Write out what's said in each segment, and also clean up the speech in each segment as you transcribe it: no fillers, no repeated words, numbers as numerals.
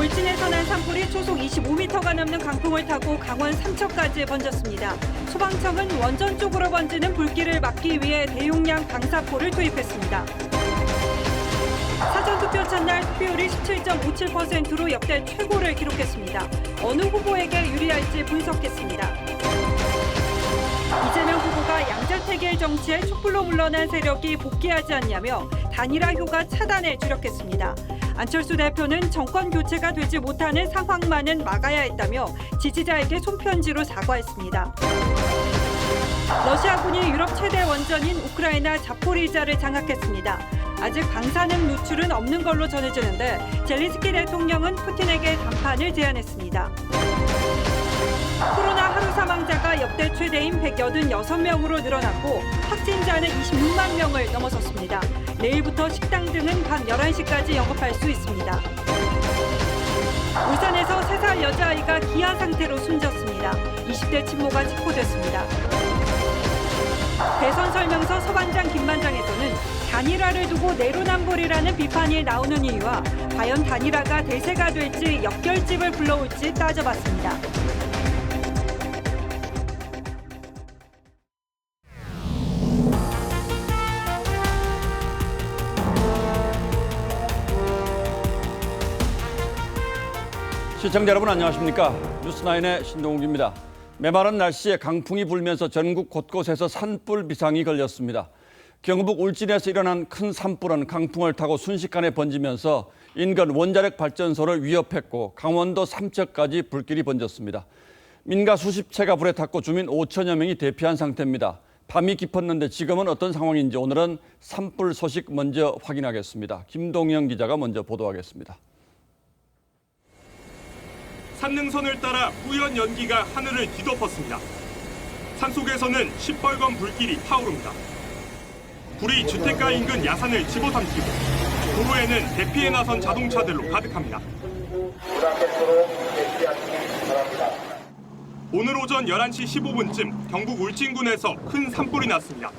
울진에서 난 산불이 초속 25m가 넘는 강풍을 타고 강원 삼척까지 번졌습니다. 소방청은 원전 쪽으로 번지는 불길을 막기 위해 대용량 방사포를 투입했습니다. 사전투표 첫날 투표율이 17.57%로 역대 최고를 기록했습니다. 어느 후보에게 유리할지 분석했습니다. 이재명 후보가 양자택일 정치에 촛불로 물러난 세력이 복귀하지 않냐며 단일화효과 차단에 주력했습니다. 안철수 대표는 정권 교체가 되지 못하는 상황만은 막아야 했다며 지지자에게 손편지로 사과했습니다. 러시아군이 유럽 최대 원전인 우크라이나 자포리자를 장악했습니다. 아직 방사능 누출은 없는 걸로 전해지는데 젤렌스키 대통령은 푸틴에게談判을 제안했습니다. 코로나 하루 사망자가 역대 최대인 186명으로 늘어났고 확진자는 26만 명을 넘어섰습니다. 내일부터 식당 등은 밤 11시까지 영업할 수 있습니다. 울산에서 3살 여자아이가 기아 상태로 숨졌습니다. 20대 친모가 체포됐습니다. 대선 설명서 서반장 김반장에서는 단일화를 두고 내로남불이라는 비판이 나오는 이유와 과연 단일화가 대세가 될지 역결집을 불러올지 따져봤습니다. 시청자 여러분 안녕하십니까? 뉴스9의 신동욱입니다. 메마른 날씨에 강풍이 불면서 전국 곳곳에서 산불 비상이 걸렸습니다. 경북 울진에서 일어난 큰 산불은 강풍을 타고 순식간에 번지면서 인근 원자력 발전소를 위협했고 강원도 삼척까지 불길이 번졌습니다. 민가 수십 채가 불에 탔고 주민 5천여 명이 대피한 상태입니다. 밤이 깊었는데 지금은 어떤 상황인지 오늘은 산불 소식 먼저 확인하겠습니다. 김동영 기자가 먼저 보도하겠습니다. 산능선을 따라 뿌연 연기가 하늘을 뒤덮었습니다. 산속에서는 시뻘건 불길이 타오릅니다. 불이 주택가 인근 야산을 집어삼키고 도로에는 대피에 나선 자동차들로 가득합니다. 오늘 오전 11시 15분쯤 경북 울진군에서 큰 산불이 났습니다.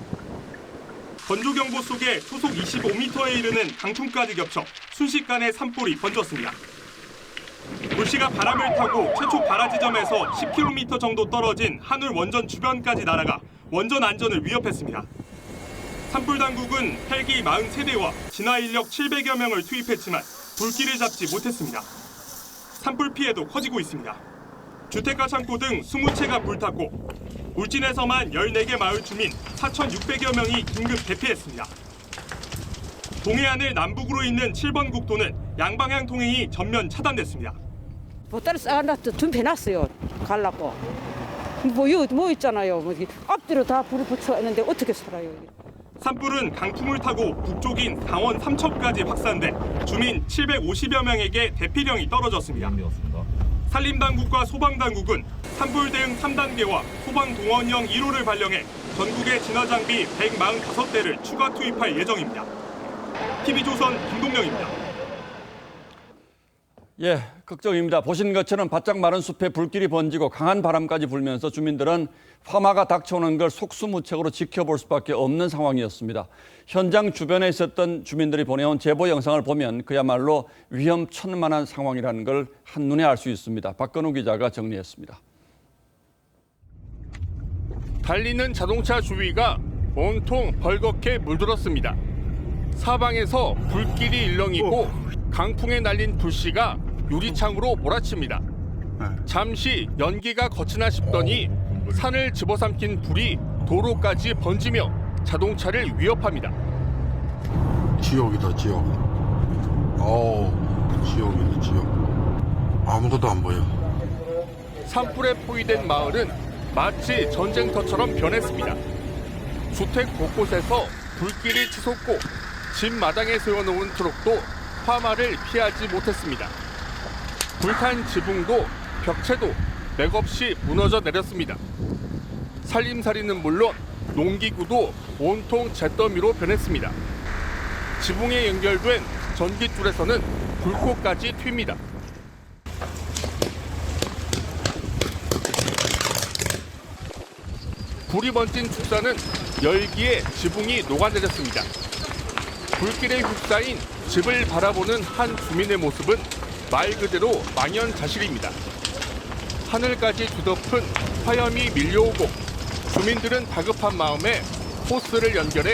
건조경보 속에 초속 25m에 이르는 강풍까지 겹쳐 순식간에 산불이 번졌습니다. 불씨가 바람을 타고 최초 발화 지점에서 10km 정도 떨어진 한울 원전 주변까지 날아가 원전 안전을 위협했습니다. 산불 당국은 헬기 43대와 진화 인력 700여 명을 투입했지만 불길을 잡지 못했습니다. 산불 피해도 커지고 있습니다. 주택가 창고 등 20채가 불탔고 울진에서만 14개 마을 주민 4,600여 명이 긴급 대피했습니다. 동해안을 남북으로 잇는 7번 국도는 양방향 통행이 전면 차단됐습니다. 보따리 쌓아놨어, 준비해놨어요. 가려고. 뭐 있잖아요. 앞뒤로 다 불을 붙여있는데 어떻게 살아요? 산불은 강풍을 타고 북쪽인 강원 삼척까지 확산돼 주민 750여 명에게 대피령이 떨어졌습니다. 산림당국과 소방당국은 산불 대응 3단계와 소방동원형 1호를 발령해 전국의 진화장비 145대를 추가 투입할 예정입니다. TV조선 김동영입니다. 예, 걱정입니다. 보신 것처럼 바짝 마른 숲에 불길이 번지고 강한 바람까지 불면서 주민들은 화마가 닥쳐오는 걸 속수무책으로 지켜볼 수밖에 없는 상황이었습니다. 현장 주변에 있었던 주민들이 보내온 제보 영상을 보면 그야말로 위험천만한 상황이라는 걸 한눈에 알 수 있습니다. 박건우 기자가 정리했습니다. 달리는 자동차 주위가 온통 벌겋게 물들었습니다. 사방에서 불길이 일렁이고 강풍에 날린 불씨가 유리창으로 몰아칩니다. 잠시 연기가 거치나 싶더니 산을 집어삼킨 불이 도로까지 번지며 자동차를 위협합니다. 지옥이다, 지옥. 어우, 지옥이다, 지옥. 아무것도 안 보여. 산불에 포위된 마을은 마치 전쟁터처럼 변했습니다. 주택 곳곳에서 불길이 치솟고 집 마당에 세워놓은 트럭도 화마를 피하지 못했습니다. 불탄 지붕도 벽체도 맥없이 무너져 내렸습니다. 살림살이는 물론 농기구도 온통 잿더미로 변했습니다. 지붕에 연결된 전깃줄에서는 불꽃까지 튑니다. 불이 번진 축사는 열기에 지붕이 녹아내렸습니다. 불길에 휩싸인 집을 바라보는 한 주민의 모습은 말 그대로 망연자실입니다. 하늘까지 뒤덮은 화염이 밀려오고 주민들은 다급한 마음에 호스를 연결해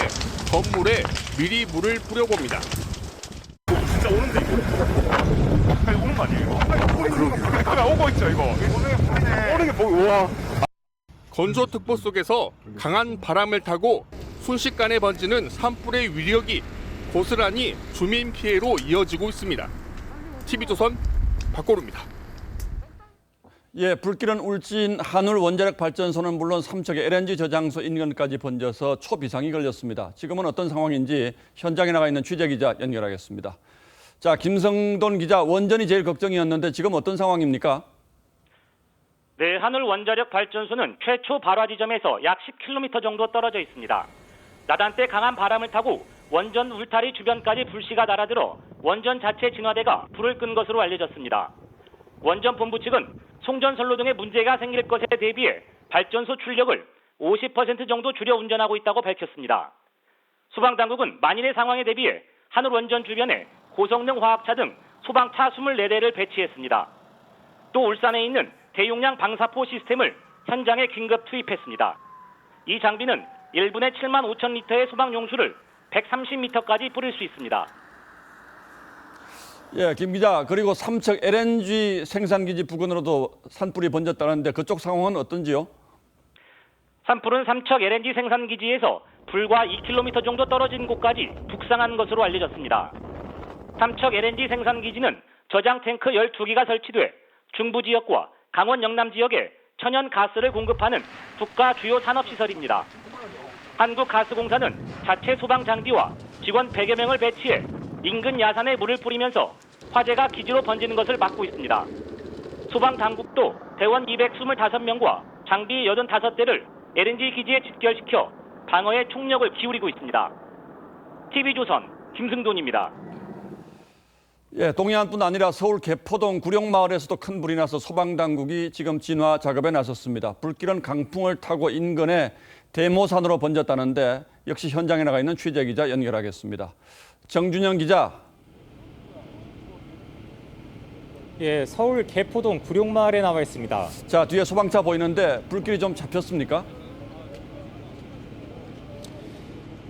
건물에 미리 물을 뿌려봅니다. 진짜 오는데 이거 가까이 오는 거 아니에요? 가까이 오고 있죠 이거. 오는 게 보이. 와. 건조특보 속에서 강한 바람을 타고 순식간에 번지는 산불의 위력이 고스란히 주민 피해로 이어지고 있습니다. TV조선 박고루입니다. 예, 불길은 울진 한울 원자력 발전소는 물론 삼척의 LNG 저장소 인근까지 번져서 초비상이 걸렸습니다. 지금은 어떤 상황인지 현장에 나가 있는 취재기자 연결하겠습니다. 자, 김성돈 기자, 원전이 제일 걱정이었는데 지금 어떤 상황입니까? 네, 한울 원자력 발전소는 최초 발화 지점에서 약 10km 정도 떨어져 있습니다. 나단때 강한 바람을 타고 원전 울타리 주변까지 불씨가 날아들어 원전 자체 진화대가 불을 끈 것으로 알려졌습니다. 원전 본부 측은 송전선로 등의 문제가 생길 것에 대비해 발전소 출력을 50% 정도 줄여 운전하고 있다고 밝혔습니다. 소방당국은 만일의 상황에 대비해 한울 원전 주변에 고성능 화학차 등 소방차 24대를 배치했습니다. 또 울산에 있는 대용량 방사포 시스템을 현장에 긴급 투입했습니다. 이 장비는 1분에 7만 5천 리터의 소방 용수를 130m까지 뿌릴 수 있습니다. 예, 김 기자, 그리고 삼척 LNG 생산기지 부근으로도 산불이 번졌다는데 그쪽 상황은 어떤지요? 산불은 삼척 LNG 생산기지에서 불과 2km 정도 떨어진 곳까지 북상한 것으로 알려졌습니다. 삼척 LNG 생산기지는 저장 탱크 12기가 설치돼 중부 지역과 강원 영남 지역에 천연 가스를 공급하는 국가 주요 산업시설입니다. 한국가스공사는 자체 소방 장비와 직원 100여 명을 배치해 인근 야산에 물을 뿌리면서 화재가 기지로 번지는 것을 막고 있습니다. 소방당국도 대원 225명과 장비 85대를 LNG 기지에 집결시켜 방어에 총력을 기울이고 있습니다. TV조선 김승돈입니다. 예, 동해안뿐 아니라 서울 개포동 구룡마을에서도 큰 불이 나서 소방당국이 지금 진화 작업에 나섰습니다. 불길은 강풍을 타고 인근의 대모산으로 번졌다는데 역시 현장에 나가 있는 취재기자 연결하겠습니다. 정준영 기자. 예, 서울 개포동 구룡마을에 나와 있습니다. 자, 뒤에 소방차 보이는데 불길이 좀 잡혔습니까?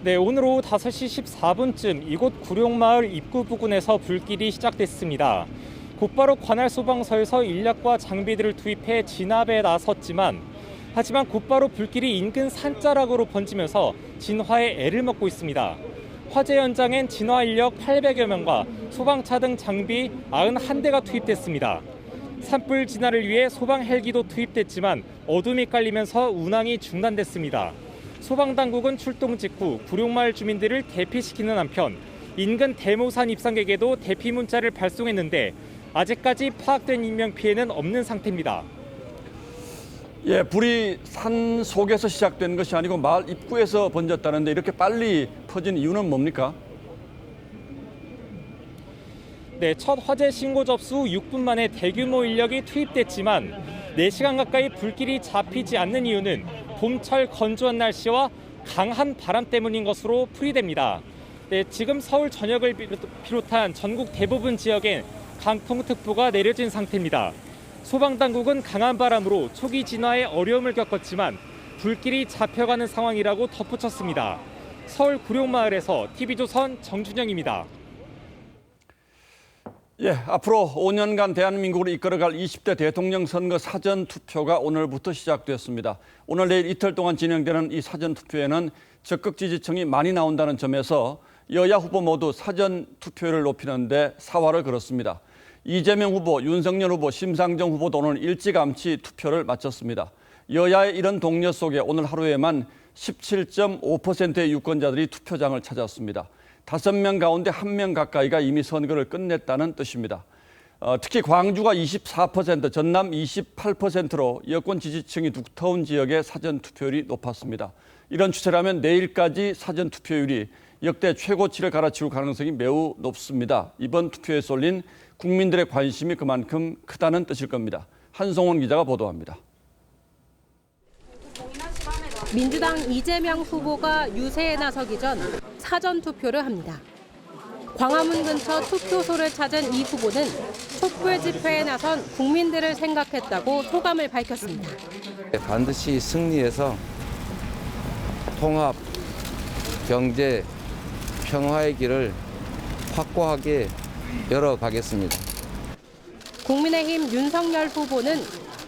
네, 오늘 오후 5시 14분쯤 이곳 구룡마을 입구 부근에서 불길이 시작됐습니다. 곧바로 관할 소방서에서 인력과 장비들을 투입해 진압에 나섰지만 하지만 곧바로 불길이 인근 산자락으로 번지면서 진화에 애를 먹고 있습니다. 화재 현장엔 진화 인력 800여 명과 소방차 등 장비 91대가 투입됐습니다. 산불 진화를 위해 소방 헬기도 투입됐지만 어둠이 깔리면서 운항이 중단됐습니다. 소방당국은 출동 직후 구룡마을 주민들을 대피시키는 한편 인근 대모산 입상객에도 대피 문자를 발송했는데 아직까지 파악된 인명피해는 없는 상태입니다. 예, 불이 산 속에서 시작된 것이 아니고 마을 입구에서 번졌다는데 이렇게 빨리 퍼진 이유는 뭡니까? 네, 첫 화재 신고 접수 후 6분 만에 대규모 인력이 투입됐지만 4시간 가까이 불길이 잡히지 않는 이유는 봄철 건조한 날씨와 강한 바람 때문인 것으로 풀이됩니다. 네, 지금 서울 전역을 비롯한 전국 대부분 지역엔 강풍특보가 내려진 상태입니다. 소방당국은 강한 바람으로 초기 진화에 어려움을 겪었지만 불길이 잡혀가는 상황이라고 덧붙였습니다. 서울 구룡마을에서 TV조선 정준영입니다. 예, 앞으로 5년간 대한민국을 이끌어갈 20대 대통령 선거 사전투표가 오늘부터 시작됐습니다. 오늘 내일 이틀 동안 진행되는 이 사전투표에는 적극 지지층이 많이 나온다는 점에서 여야 후보 모두 사전투표율을 높이는 데 사활을 걸었습니다. 이재명 후보, 윤석열 후보, 심상정 후보도 오늘 일찌감치 투표를 마쳤습니다. 여야의 이런 동료 속에 오늘 하루에만 17.5%의 유권자들이 투표장을 찾았습니다. 5명 가운데 1명 가까이가 이미 선거를 끝냈다는 뜻입니다. 특히 광주가 24%, 전남 28%로 여권 지지층이 두터운 지역의 사전투표율이 높았습니다. 이런 추세라면 내일까지 사전투표율이 역대 최고치를 갈아치울 가능성이 매우 높습니다. 이번 투표에 쏠린 국민들의 관심이 그만큼 크다는 뜻일 겁니다. 한송원 기자가 보도합니다. 민주당 이재명 후보가 유세에 나서기 전 사전투표를 합니다. 광화문 근처 투표소를 찾은 이 후보는 촛불 집회에 나선 국민들을 생각했다고 소감을 밝혔습니다. 반드시 승리해서 통합, 경제, 평화의 길을 확고하게 열어가겠습니다. 국민의힘 윤석열 후보는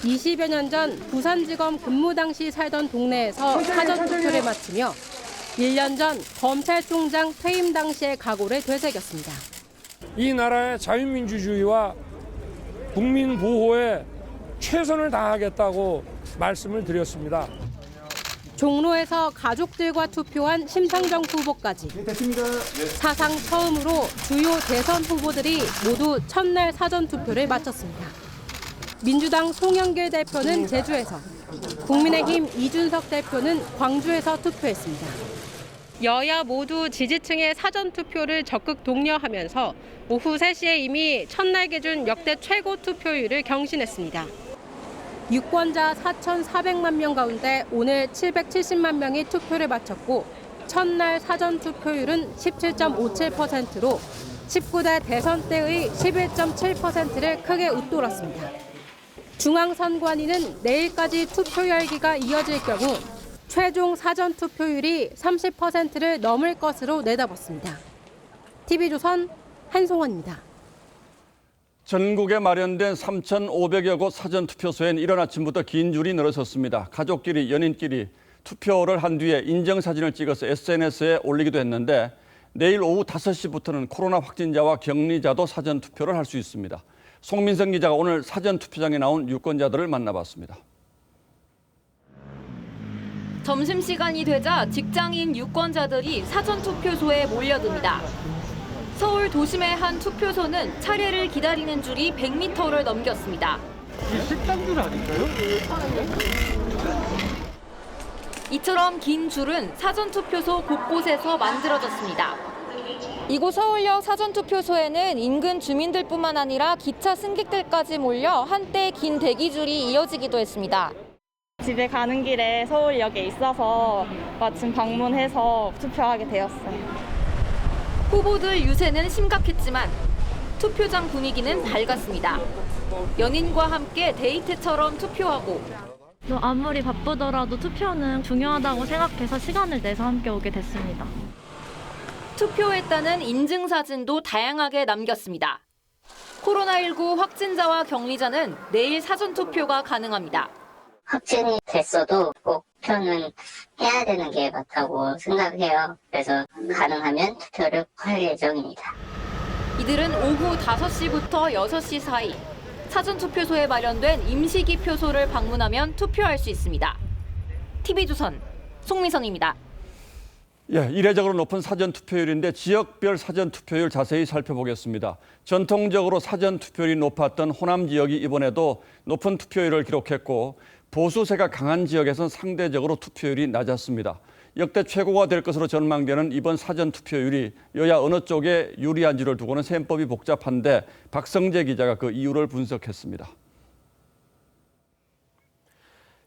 20여 년 전 부산지검 근무 당시 살던 동네에서 사전투표를 마치며 1년 전 검찰총장 퇴임 당시의 각오를 되새겼습니다. 이 나라의 자유민주주의와 국민 보호에 최선을 다하겠다고 말씀을 드렸습니다. 종로에서 가족들과 투표한 심상정 후보까지 사상 처음으로 주요 대선 후보들이 모두 첫날 사전투표를 마쳤습니다. 민주당 송영길 대표는 제주에서, 국민의힘 이준석 대표는 광주에서 투표했습니다. 여야 모두 지지층의 사전투표를 적극 독려하면서 오후 3시에 이미 첫날 기준 역대 최고 투표율을 경신했습니다. 유권자 4,400만 명 가운데 오늘 770만 명이 투표를 마쳤고 첫날 사전투표율은 17.57%로 19대 대선 때의 11.7%를 크게 웃돌았습니다. 중앙선관위는 내일까지 투표 열기가 이어질 경우 최종 사전투표율이 30%를 넘을 것으로 내다봤습니다. TV조선 한송원입니다. 전국에 마련된 3,500여 곳 사전투표소엔 이른 아침부터 긴 줄이 늘어섰습니다. 가족끼리, 연인끼리 투표를 한 뒤에 인증사진을 찍어서 SNS에 올리기도 했는데 내일 오후 5시부터는 코로나 확진자와 격리자도 사전투표를 할 수 있습니다. 송민성 기자가 오늘 사전투표장에 나온 유권자들을 만나봤습니다. 점심시간이 되자 직장인 유권자들이 사전투표소에 몰려듭니다. 서울 도심의 한 투표소는 차례를 기다리는 줄이 100m를 넘겼습니다. 식당 줄 아닌가요? 이처럼 긴 줄은 사전투표소 곳곳에서 만들어졌습니다. 이곳 서울역 사전투표소에는 인근 주민들뿐만 아니라 기차 승객들까지 몰려 한때 긴 대기줄이 이어지기도 했습니다. 집에 가는 길에 서울역에 있어서 마침 방문해서 투표하게 되었어요. 후보들 유세는 심각했지만 투표장 분위기는 밝았습니다. 연인과 함께 데이트처럼 투표하고 아무리 바쁘더라도 투표는 중요하다고 생각해서 시간을 내서 함께 오게 됐습니다. 투표했다는 인증사진도 다양하게 남겼습니다. 코로나19 확진자와 격리자는 내일 사전투표가 가능합니다. 확진이 됐어도 꼭 투표는 해야 되는 게 맞다고 생각해요. 그래서 가능하면 투표를 할 예정입니다. 이들은 오후 5시부터 6시 사이 사전투표소에 마련된 임시기표소를 방문하면 투표할 수 있습니다. TV조선 송미선입니다. 이례적으로 높은 사전투표율인데 지역별 사전투표율 자세히 살펴보겠습니다. 전통적으로 사전투표율이 높았던 호남 지역이 이번에도 높은 투표율을 기록했고 보수세가 강한 지역에선 상대적으로 투표율이 낮았습니다. 역대 최고가 될 것으로 전망되는 이번 사전투표율이 여야 어느 쪽에 유리한지를 두고는 셈법이 복잡한데 박성재 기자가 그 이유를 분석했습니다.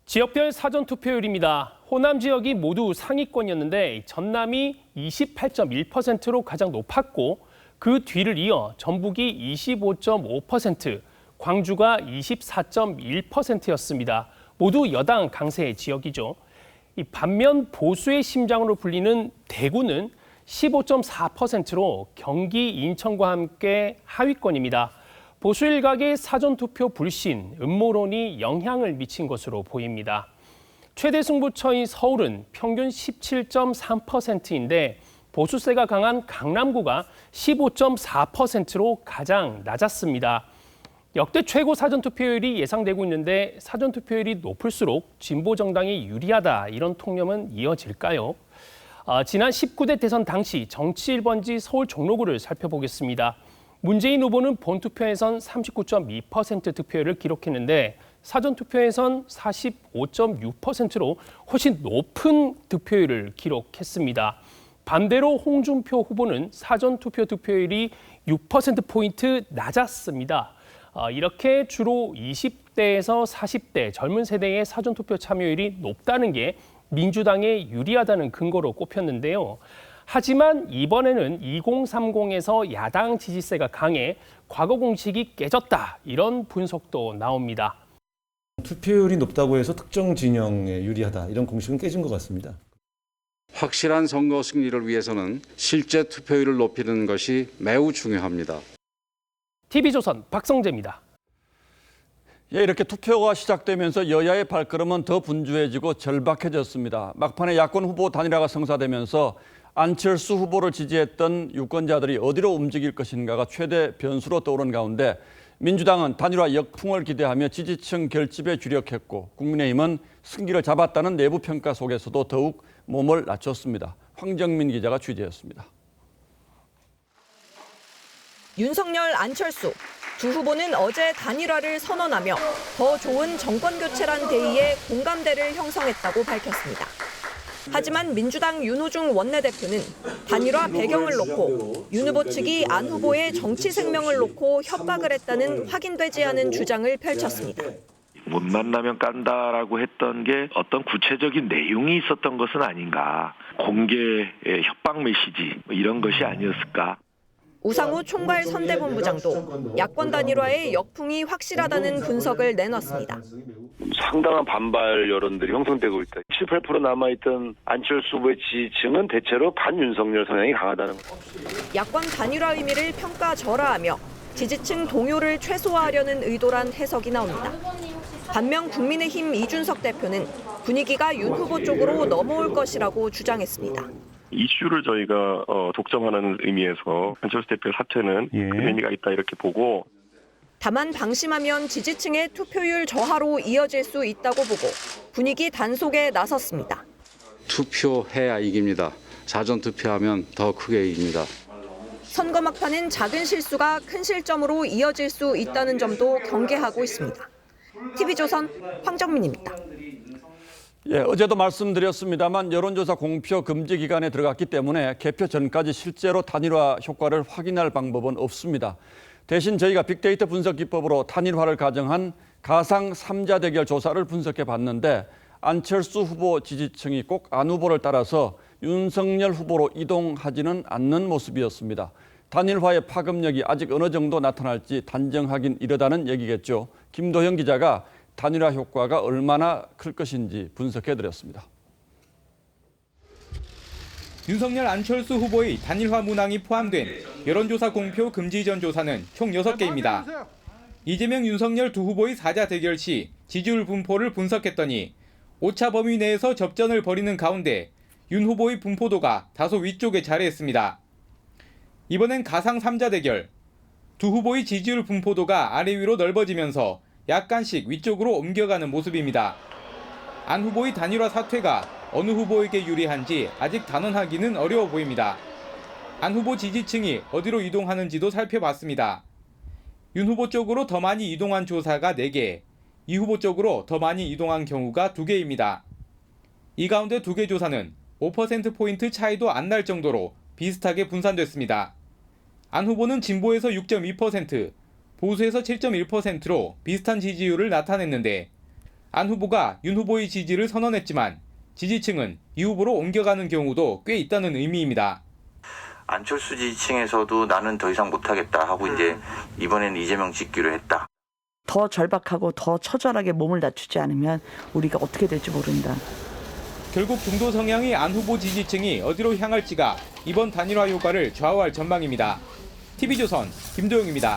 지역별 사전투표율입니다. 호남 지역이 모두 상위권이었는데 전남이 28.1%로 가장 높았고 그 뒤를 이어 전북이 25.5%, 광주가 24.1%였습니다. 모두 여당 강세 지역이죠. 반면 보수의 심장으로 불리는 대구는 15.4%로 경기, 인천과 함께 하위권입니다. 보수 일각의 사전투표 불신, 음모론이 영향을 미친 것으로 보입니다. 최대 승부처인 서울은 평균 17.3%인데 보수세가 강한 강남구가 15.4%로 가장 낮았습니다. 역대 최고 사전투표율이 예상되고 있는데 사전투표율이 높을수록 진보 정당이 유리하다 이런 통념은 이어질까요? 지난 19대 대선 당시 정치 1번지 서울 종로구를 살펴보겠습니다. 문재인 후보는 본투표에선 39.2% 득표율을 기록했는데 사전투표에선 45.6%로 훨씬 높은 득표율을 기록했습니다. 반대로 홍준표 후보는 사전투표 득표율이 6%포인트 낮았습니다. 이렇게 주로 20대에서 40대 젊은 세대의 사전투표 참여율이 높다는 게 민주당에 유리하다는 근거로 꼽혔는데요. 하지만 이번에는 2030에서 야당 지지세가 강해 과거 공식이 깨졌다. 이런 분석도 나옵니다. 투표율이 높다고 해서 특정 진영에 유리하다. 이런 공식은 깨진 것 같습니다. 확실한 선거 승리를 위해서는 실제 투표율을 높이는 것이 매우 중요합니다. TV조선 박성재입니다. 예, 이렇게 투표가 시작되면서 여야의 발걸음은 더 분주해지고 절박해졌습니다. 막판에 야권 후보 단일화가 성사되면서 안철수 후보를 지지했던 유권자들이 어디로 움직일 것인가가 최대 변수로 떠오른 가운데 민주당은 단일화 역풍을 기대하며 지지층 결집에 주력했고 국민의힘은 승기를 잡았다는 내부 평가 속에서도 더욱 몸을 낮췄습니다. 황정민 기자가 취재했습니다. 윤석열, 안철수 두 후보는 어제 단일화를 선언하며 더 좋은 정권 교체란 대의에 공감대를 형성했다고 밝혔습니다. 하지만 민주당 윤호중 원내대표는 단일화 배경을 놓고 윤 후보 측이 안 후보의 정치 생명을 놓고 협박을 했다는 확인되지 않은 주장을 펼쳤습니다. 못 만나면 깐다라고 했던 게 어떤 구체적인 내용이 있었던 것은 아닌가. 공개 협박 메시지 이런 것이 아니었을까. 우상호 총괄 선대본부장도 야권 단일화의 역풍이 확실하다는 분석을 내놨습니다. 상당한 반발 여론들이 형성되고 있다. 7, 8% 남아있던 안철수 후보의 지지층은 대체로 반윤석열 성향이 강하다는 것. 야권 단일화 의미를 평가절하하며 지지층 동요를 최소화하려는 의도란 해석이 나옵니다. 반면 국민의힘 이준석 대표는 분위기가 윤 후보 쪽으로 넘어올 것이라고 주장했습니다. 이슈를 저희가 독점하는 의미에서 안철수 대표의 사퇴는 큰 의미가 있다 이렇게 보고 다만 방심하면 지지층의 투표율 저하로 이어질 수 있다고 보고 분위기 단속에 나섰습니다. 투표해야 이깁니다. 사전 투표하면 더 크게 이깁니다. 선거 막판은 작은 실수가 큰 실점으로 이어질 수 있다는 점도 경계하고 있습니다. TV조선 황정민입니다. 예, 어제도 말씀드렸습니다만 여론조사 공표 금지 기간에 들어갔기 때문에 개표 전까지 실제로 단일화 효과를 확인할 방법은 없습니다. 대신 저희가 빅데이터 분석 기법으로 단일화를 가정한 가상 3자 대결 조사를 분석해 봤는데 안철수 후보 지지층이 꼭 안 후보를 따라서 윤석열 후보로 이동하지는 않는 모습이었습니다. 단일화의 파급력이 아직 어느 정도 나타날지 단정하긴 이르다는 얘기겠죠. 김도형 기자가 단일화 효과가 얼마나 클 것인지 분석해드렸습니다. 윤석열 안철수 후보의 단일화 문항이 포함된 여론조사 공표 금지 이전 조사는 총 6개입니다. 이재명, 윤석열 두 후보의 4자 대결 시 지지율 분포를 분석했더니 오차 범위 내에서 접전을 벌이는 가운데 윤 후보의 분포도가 다소 위쪽에 자리했습니다. 이번엔 가상 3자 대결. 두 후보의 지지율 분포도가 아래 위로 넓어지면서 약간씩 위쪽으로 옮겨가는 모습입니다. 안 후보의 단일화 사퇴가 어느 후보에게 유리한지 아직 단언하기는 어려워 보입니다. 안 후보 지지층이 어디로 이동하는지도 살펴봤습니다. 윤 후보 쪽으로 더 많이 이동한 조사가 4개, 이 후보 쪽으로 더 많이 이동한 경우가 2개입니다. 이 가운데 2개 조사는 5%포인트 차이도 안 날 정도로 비슷하게 분산됐습니다. 안 후보는 진보에서 6.2%, 보수에서 7.1%로 비슷한 지지율을 나타냈는데 안 후보가 윤 후보의 지지를 선언했지만 지지층은 이 후보로 옮겨가는 경우도 꽤 있다는 의미입니다. 안철수 지지층에서도 나는 더 이상 못하겠다 하고 이제 이번에는 이재명 찍기로 했다. 더 절박하고 더 처절하게 몸을 낮추지 않으면 우리가 어떻게 될지 모른다. 결국 중도 성향의 안 후보 지지층이 어디로 향할지가 이번 단일화 효과를 좌우할 전망입니다. TV조선 김도영입니다.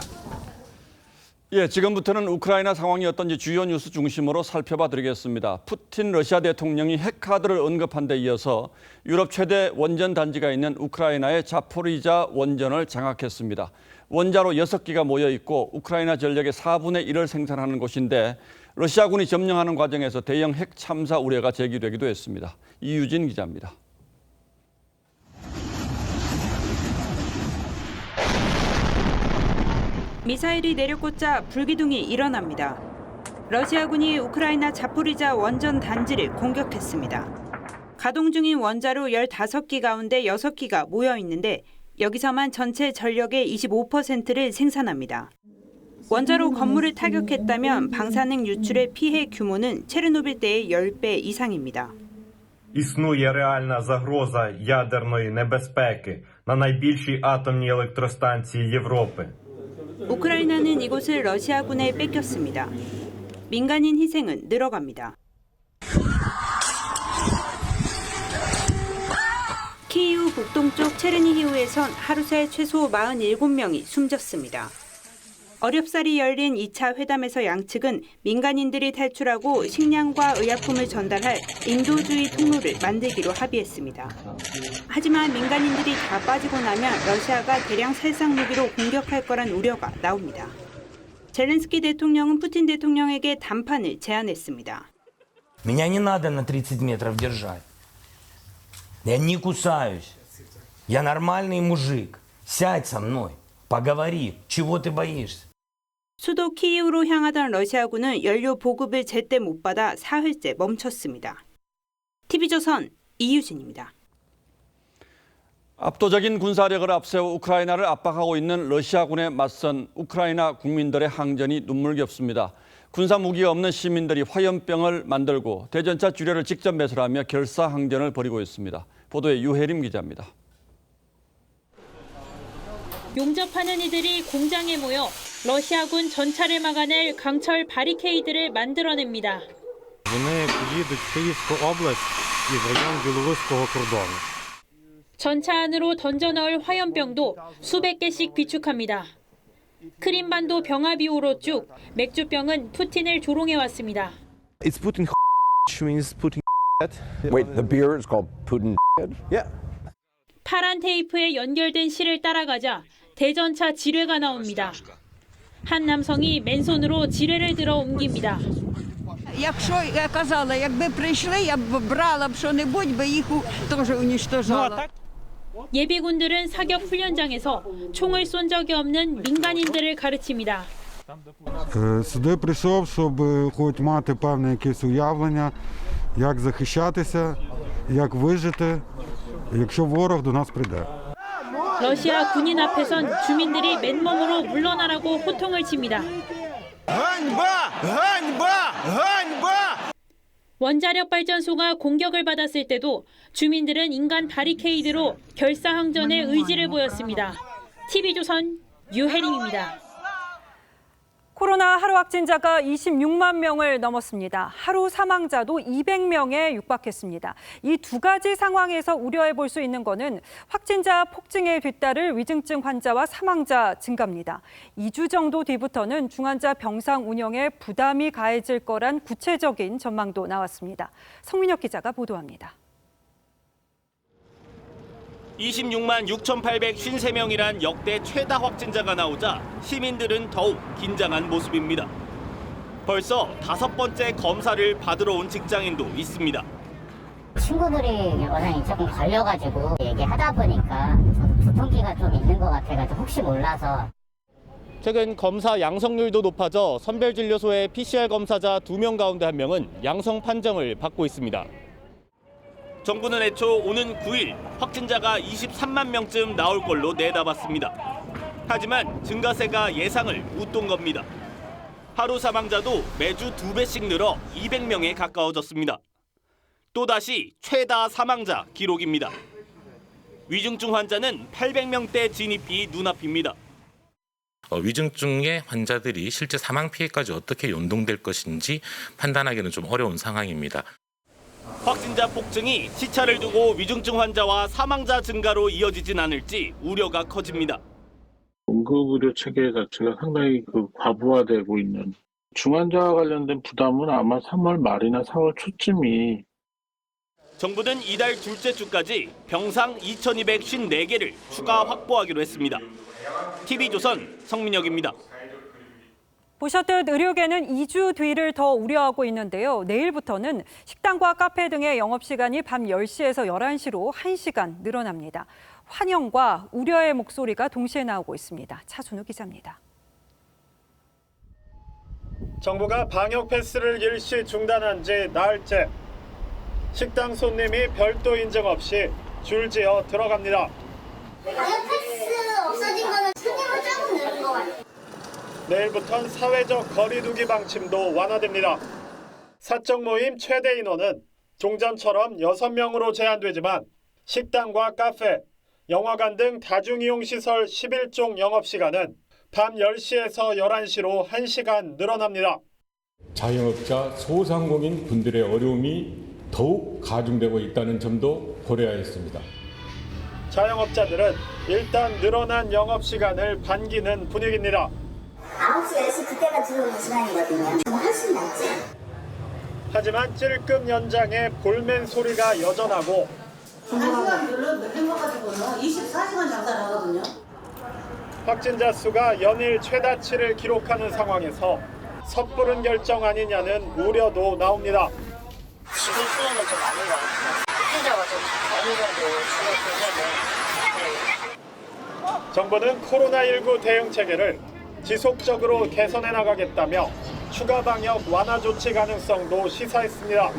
예, 지금부터는 우크라이나 상황이 어떤지 주요 뉴스 중심으로 살펴봐 드리겠습니다. 푸틴 러시아 대통령이 핵카드를 언급한 데 이어서 유럽 최대 원전 단지가 있는 우크라이나의 자포리자 원전을 장악했습니다. 원자로 6기가 모여 있고 우크라이나 전력의 4분의 1을 생산하는 곳인데 러시아군이 점령하는 과정에서 대형 핵 참사 우려가 제기되기도 했습니다. 이유진 기자입니다. 미사일이 내려꽂자 불기둥이 일어납니다. 러시아군이 우크라이나 자포리자 원전 단지를 공격했습니다. 가동 중인 원자로 15기 가운데 6기가 모여 있는데 여기서만 전체 전력의 25%를 생산합니다. 원자로 건물을 타격했다면 방사능 유출의 피해 규모는 체르노빌 때의 10배 이상입니다. Існує реальна загроза ядерної небезпеки на найбільшій атомній електростанції Європи. 우크라이나는 이곳을 러시아군에 뺏겼습니다. 민간인 희생은 늘어갑니다. 키이우 북동쪽 체르니히우에선 하루 새 최소 47명이 숨졌습니다. 어렵사리 열린 2차 회담에서 양측은 민간인들이 탈출하고 식량과 의약품을 전달할 인도주의 통로를 만들기로 합의했습니다. 하지만 민간인들이 다 빠지고 나면 러시아가 대량 살상 무기로 공격할 거란 우려가 나옵니다. 젤렌스키 대통령은 푸틴 대통령에게 담판을 제안했습니다. Меня не надо на 30 метров держать. Я не кусаюсь. Я нормальный мужик. Сядь со мной. Поговори. Чего ты боишься? 수도 키이우로 향하던 러시아군은 연료 보급을 제때 못 받아 사흘째 멈췄습니다. TV조선 이유진입니다. 압도적인 군사력을 앞세워 우크라이나를 압박하고 있는 러시아군에 맞선 우크라이나 국민들의 항전이 눈물겹습니다. 군사 무기가 없는 시민들이 화염병을 만들고 대전차 주례를 직접 매설하며 결사항전을 벌이고 있습니다. 보도에 유혜림 기자입니다. 용접하는 이들이 공장에 모여 러시아군 전차를 막아낼 강철 바리케이드를 만들어냅니다. Вони їдуть в Київську область і в район білоруського кордону. 전차 안으로 던져 넣을 화염병도 수백 개씩 비축합니다. 크림반도 병합이후로 쭉 맥주병은 푸틴을 조롱해왔습니다. It's Putin which means Putin. Wait, the beer is called Putin. Yeah. 파란 테이프에 연결된 실을 따라가자 대전차 지뢰가 나옵니다. 한 남성이 맨손으로 지뢰를 들어 옮깁니다. Якщо я казала, якби прийшли, я б брала б що-небудь, би їх теж уничтожала. 예비군들은 사격 훈련장에서 총을 쏜 적이 없는 민간인들을 가르칩니다. Сюди прийшов, щоб хоч мати певне якесь уявлення, як захищатися, як вижити, якщо ворог до нас прийде. 러시아 군인 앞에선 주민들이 맨몸으로 물러나라고 호통을 칩니다. 원자력 발전소가 공격을 받았을 때도 주민들은 인간 바리케이드로 결사항전의 의지를 보였습니다. TV조선 유혜림입니다. 코로나 하루 확진자가 26만 명을 넘었습니다. 하루 사망자도 200명에 육박했습니다. 이 두 가지 상황에서 우려해 볼 수 있는 것은 확진자 폭증에 뒤따를 위중증 환자와 사망자 증가입니다. 2주 정도 뒤부터는 중환자 병상 운영에 부담이 가해질 거란 구체적인 전망도 나왔습니다. 성민혁 기자가 보도합니다. 26만 6,853명이란 역대 최다 확진자가 나오자 시민들은 더욱 긴장한 모습입니다. 벌써 5번째 검사를 받으러 온 직장인도 있습니다. 친구들이 워낙 조금 걸려가지고 얘기하다 보니까 두통기가 좀 있는 것 같아가지고 혹시 몰라서. 최근 검사 양성률도 높아져 선별진료소의 PCR 검사자 2명 가운데 1명은 양성 판정을 받고 있습니다. 정부는 애초 오는 9일 확진자가 23만 명쯤 나올 걸로 내다봤습니다. 하지만 증가세가 예상을 웃돈 겁니다. 하루 사망자도 매주 2배씩 늘어 200명에 가까워졌습니다. 또다시 최다 사망자 기록입니다. 위중증 환자는 800명대 진입이 눈앞입니다. 위중증의 환자들이 실제 사망 피해까지 어떻게 연동될 것인지 판단하기는 좀 어려운 상황입니다. 확진자 폭증이 시차를 두고 위중증 환자와 사망자 증가로 이어지진 않을지 우려가 커집니다. 응급의료 체계 자체가 상당히 과부하되고 있는 중환자와 관련된 부담은 아마 3월 말이나 4월 초쯤이. 정부는 이달 둘째 주까지 병상 2,254개를 추가 확보하기로 했습니다. TV조선 성민혁입니다. 보셨듯 의료계는 2주 뒤를 더 우려하고 있는데요. 내일부터는 식당과 카페 등의 영업시간이 밤 10시에서 11시로 1시간 늘어납니다. 환영과 우려의 목소리가 동시에 나오고 있습니다. 차준우 기자입니다. 정부가 방역 패스를 일시 중단한 지 나흘째. 식당 손님이 별도 인증 없이 줄지어 들어갑니다. 방역 패스 없어진 거는 손님을 조금 늘은 것 같아요. 내일부턴 사회적 거리 두기 방침도 완화됩니다. 사적 모임 최대 인원은 종전처럼 6명으로 제한되지만 식당과 카페, 영화관 등 다중이용시설 11종 영업시간은 밤 10시에서 11시로 1시간 늘어납니다. 자영업자 소상공인 분들의 어려움이 더욱 가중되고 있다는 점도 고려하였습니다. 자영업자들은 일단 늘어난 영업시간을 반기는 분위기입니다. 9시, 10시 그때가 들어오는 시간이거든요. 훨씬 낫죠. 하지만 찔끔 연장의 볼멘 소리가 여전하고 1시간 별로 가지고는 24시간 장사를 하거든요. 확진자 수가 연일 최다치를 기록하는 상황에서 섣부른 결정 아니냐는 우려도 나옵니다. 지금 시간은 좀 아닌 것 같아요. 확진자가 좀 어느 정도 줄어들면 정부는 코로나19 대응 체계를 지속적으로 개선해 나가겠다며 추가 방역 완화 조치 가능성도 시사했습니다.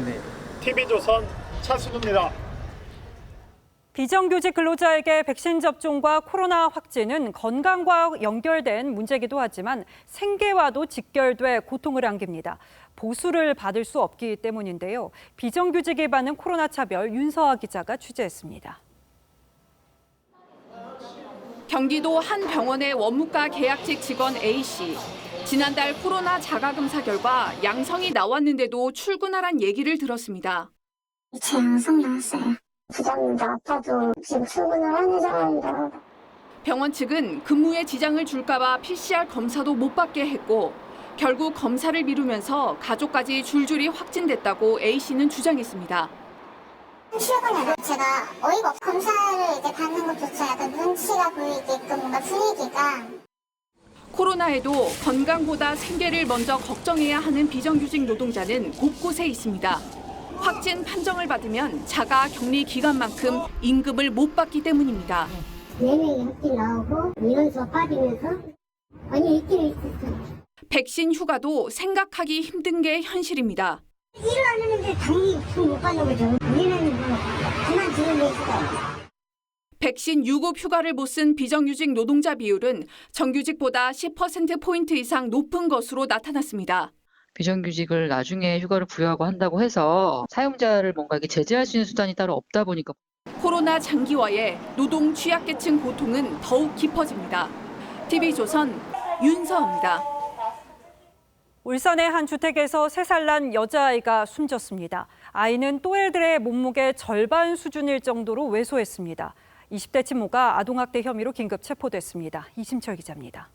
TV조선 차순우입니다. 비정규직 근로자에게 백신 접종과 코로나 확진은 건강과 연결된 문제이기도 하지만 생계와도 직결돼 고통을 안깁니다. 보수를 받을 수 없기 때문인데요. 비정규직에 받는 코로나 차별 윤서아 기자가 취재했습니다. 경기도 한 병원의 원무과 계약직 직원 A씨. 지난달 코로나 자가검사 결과 양성이 나왔는데도 출근하란 얘기를 들었습니다. 제 양성 나왔어요. 부장님도 아파도 지금 출근을 하는 상황이더라고요. 병원 측은 근무에 지장을 줄까 봐 PCR 검사도 못 받게 했고 결국 검사를 미루면서 가족까지 줄줄이 확진됐다고 A씨는 주장했습니다. 출근을 제가 어이가 없어. 검사를 이제 받는 것조차 약간 눈치가 보이게끔 뭔가 분위기가. 코로나에도 건강보다 생계를 먼저 걱정해야 하는 비정규직 노동자는 곳곳에 있습니다. 확진 판정을 받으면 자가 격리 기간만큼 임금을 못 받기 때문입니다. 4명이 확진 나오고 민원서 빠지면서 아니 있기는 있었어요. 백신 휴가도 생각하기 힘든 게 현실입니다. 일을 안 하는데 당연히 못 받는 거죠. 우리는 그만 지내는 거죠. 백신 유급 휴가를 못 쓴 비정규직 노동자 비율은 정규직보다 10%포인트 이상 높은 것으로 나타났습니다. 비정규직을 나중에 휴가를 부여하고 한다고 해서 사용자를 뭔가 이렇게 제재할 수 있는 수단이 따로 없다 보니까 코로나 장기화에 노동 취약계층 고통은 더욱 깊어집니다. TV조선 윤서입니다. 울산의 한 주택에서 3살 난 여자아이가 숨졌습니다. 아이는 또래들의 몸무게 절반 수준일 정도로 왜소했습니다. 20대 친모가 아동학대 혐의로 긴급 체포됐습니다. 이심철 기자입니다.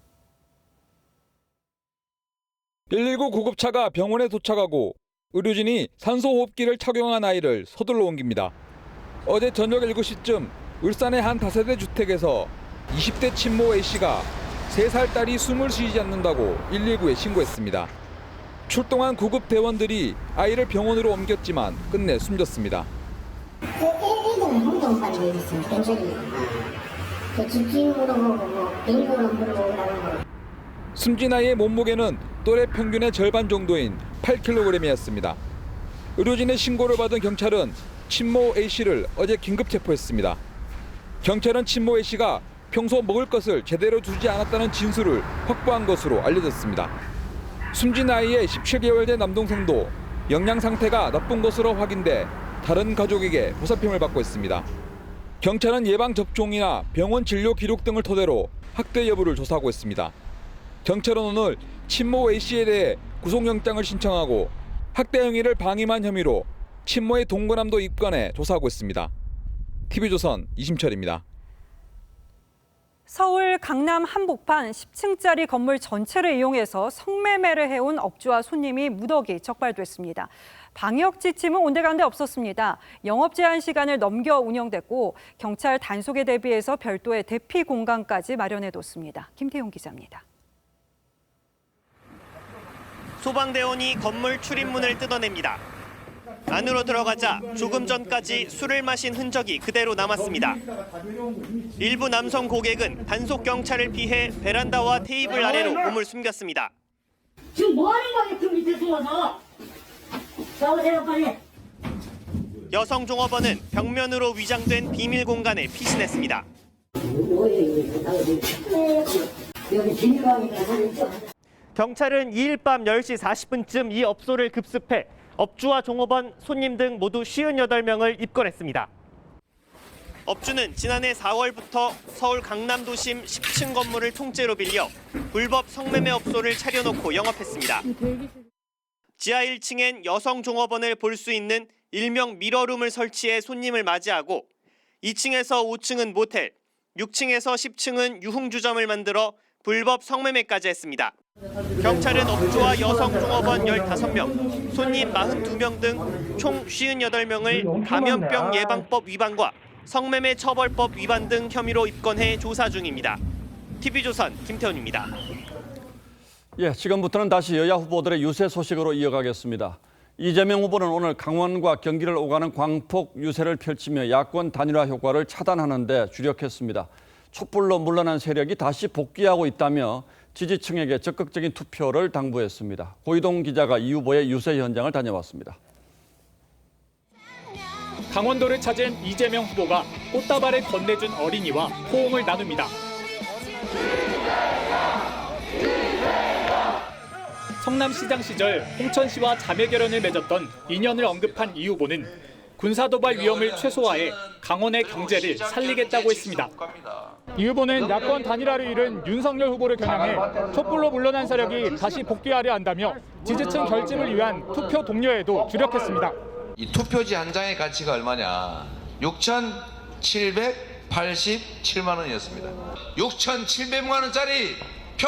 119 구급차가 병원에 도착하고 의료진이 산소호흡기를 착용한 아이를 서둘러 옮깁니다. 어제 저녁 7시쯤 울산의 한 다세대 주택에서 20대 친모 A씨가 3살 딸이 숨을 쉬지 않는다고 119에 신고했습니다. 출동한 구급 대원들이 아이를 병원으로 옮겼지만 끝내 숨졌습니다. 애들은 혼동까지 있으면 괜찮으니까 집주인으로 물어보고 비밀번호 물어보라는 거. 숨진 아이의 몸무게는 또래 평균의 절반 정도인 8kg이었습니다. 의료진의 신고를 받은 경찰은 친모 A씨를 어제 긴급 체포했습니다. 경찰은 친모 A씨가 평소 먹을 것을 제대로 주지 않았다는 진술을 확보한 것으로 알려졌습니다. 숨진 아이의 17개월 된 남동생도 영양 상태가 나쁜 것으로 확인돼 다른 가족에게 보살핌을 받고 있습니다. 경찰은 예방접종이나 병원 진료 기록 등을 토대로 학대 여부를 조사하고 있습니다. 경찰은 오늘 친모 A씨에 대해 구속영장을 신청하고 학대 행위를 방임한 혐의로 친모의 동거남도 입건해 조사하고 있습니다. TV조선 이심철입니다. 서울 강남 한복판 10층짜리 건물 전체를 이용해서 성매매를 해온 업주와 손님이 무더기 적발됐습니다. 방역 지침은 온데간데 없었습니다. 영업 제한 시간을 넘겨 운영됐고 경찰 단속에 대비해서 별도의 대피 공간까지 마련해뒀습니다. 김태용 기자입니다. 소방대원이 건물 출입문을 뜯어냅니다. 안으로 들어가자 조금 전까지 술을 마신 흔적이 그대로 남았습니다. 일부 남성 고객은 단속 경찰을 피해 베란다와 테이블 아래로 몸을 숨겼습니다. 지금 뭐 하는 거야? 그 밑에 숨어서. 나오세요 빨리. 여성 종업원은 벽면으로 위장된 비밀 공간에 피신했습니다. 여기 비밀방이다. 경찰은 2일 밤 10시 40분쯤 이 업소를 급습해 업주와 종업원, 손님 등 모두 58명을 입건했습니다. 업주는 지난해 4월부터 서울 강남도심 10층 건물을 통째로 빌려 불법 성매매 업소를 차려놓고 영업했습니다. 지하 1층엔 여성 종업원을 볼 수 있는 일명 미러룸을 설치해 손님을 맞이하고 2층에서 5층은 모텔, 6층에서 10층은 유흥주점을 만들어 불법 성매매까지 했습니다. 경찰은 업주와 여성 종업원 15명, 손님 42명 등 총 58명을 감염병 예방법 위반과 성매매 처벌법 위반 등 혐의로 입건해 조사 중입니다. TV조선 김태훈입니다. 예, 지금부터는 다시 여야 후보들의 유세 소식으로 이어가겠습니다. 이재명 후보는 오늘 강원과 경기를 오가는 광폭 유세를 펼치며 야권 단일화 효과를 차단하는 데 주력했습니다. 촛불로 물러난 세력이 다시 복귀하고 있다며 지지층에게 적극적인 투표를 당부했습니다. 고이동 기자가 이 후보의 유세 현장을 다녀왔습니다. 강원도를 찾은 이재명 후보가 꽃다발을 건네준 어린이와 호응을 나눕니다. 성남시장 시절 홍천시와 자매 결연을 맺었던 인연을 언급한 이 후보는 군사도발 위험을 최소화해 강원의 경제를 살리겠다고 했습니다. 이 후보는 야권 단일화를 이룬 윤석열 후보를 겨냥해 촛불로 물러난 세력이 다시 복귀하려 한다며 지지층 결집을 위한 투표 동료에도 주력했습니다. 이 투표지 한 장의 가치가 얼마냐? 6,787만 원이었습니다. 6,700만 원짜리 표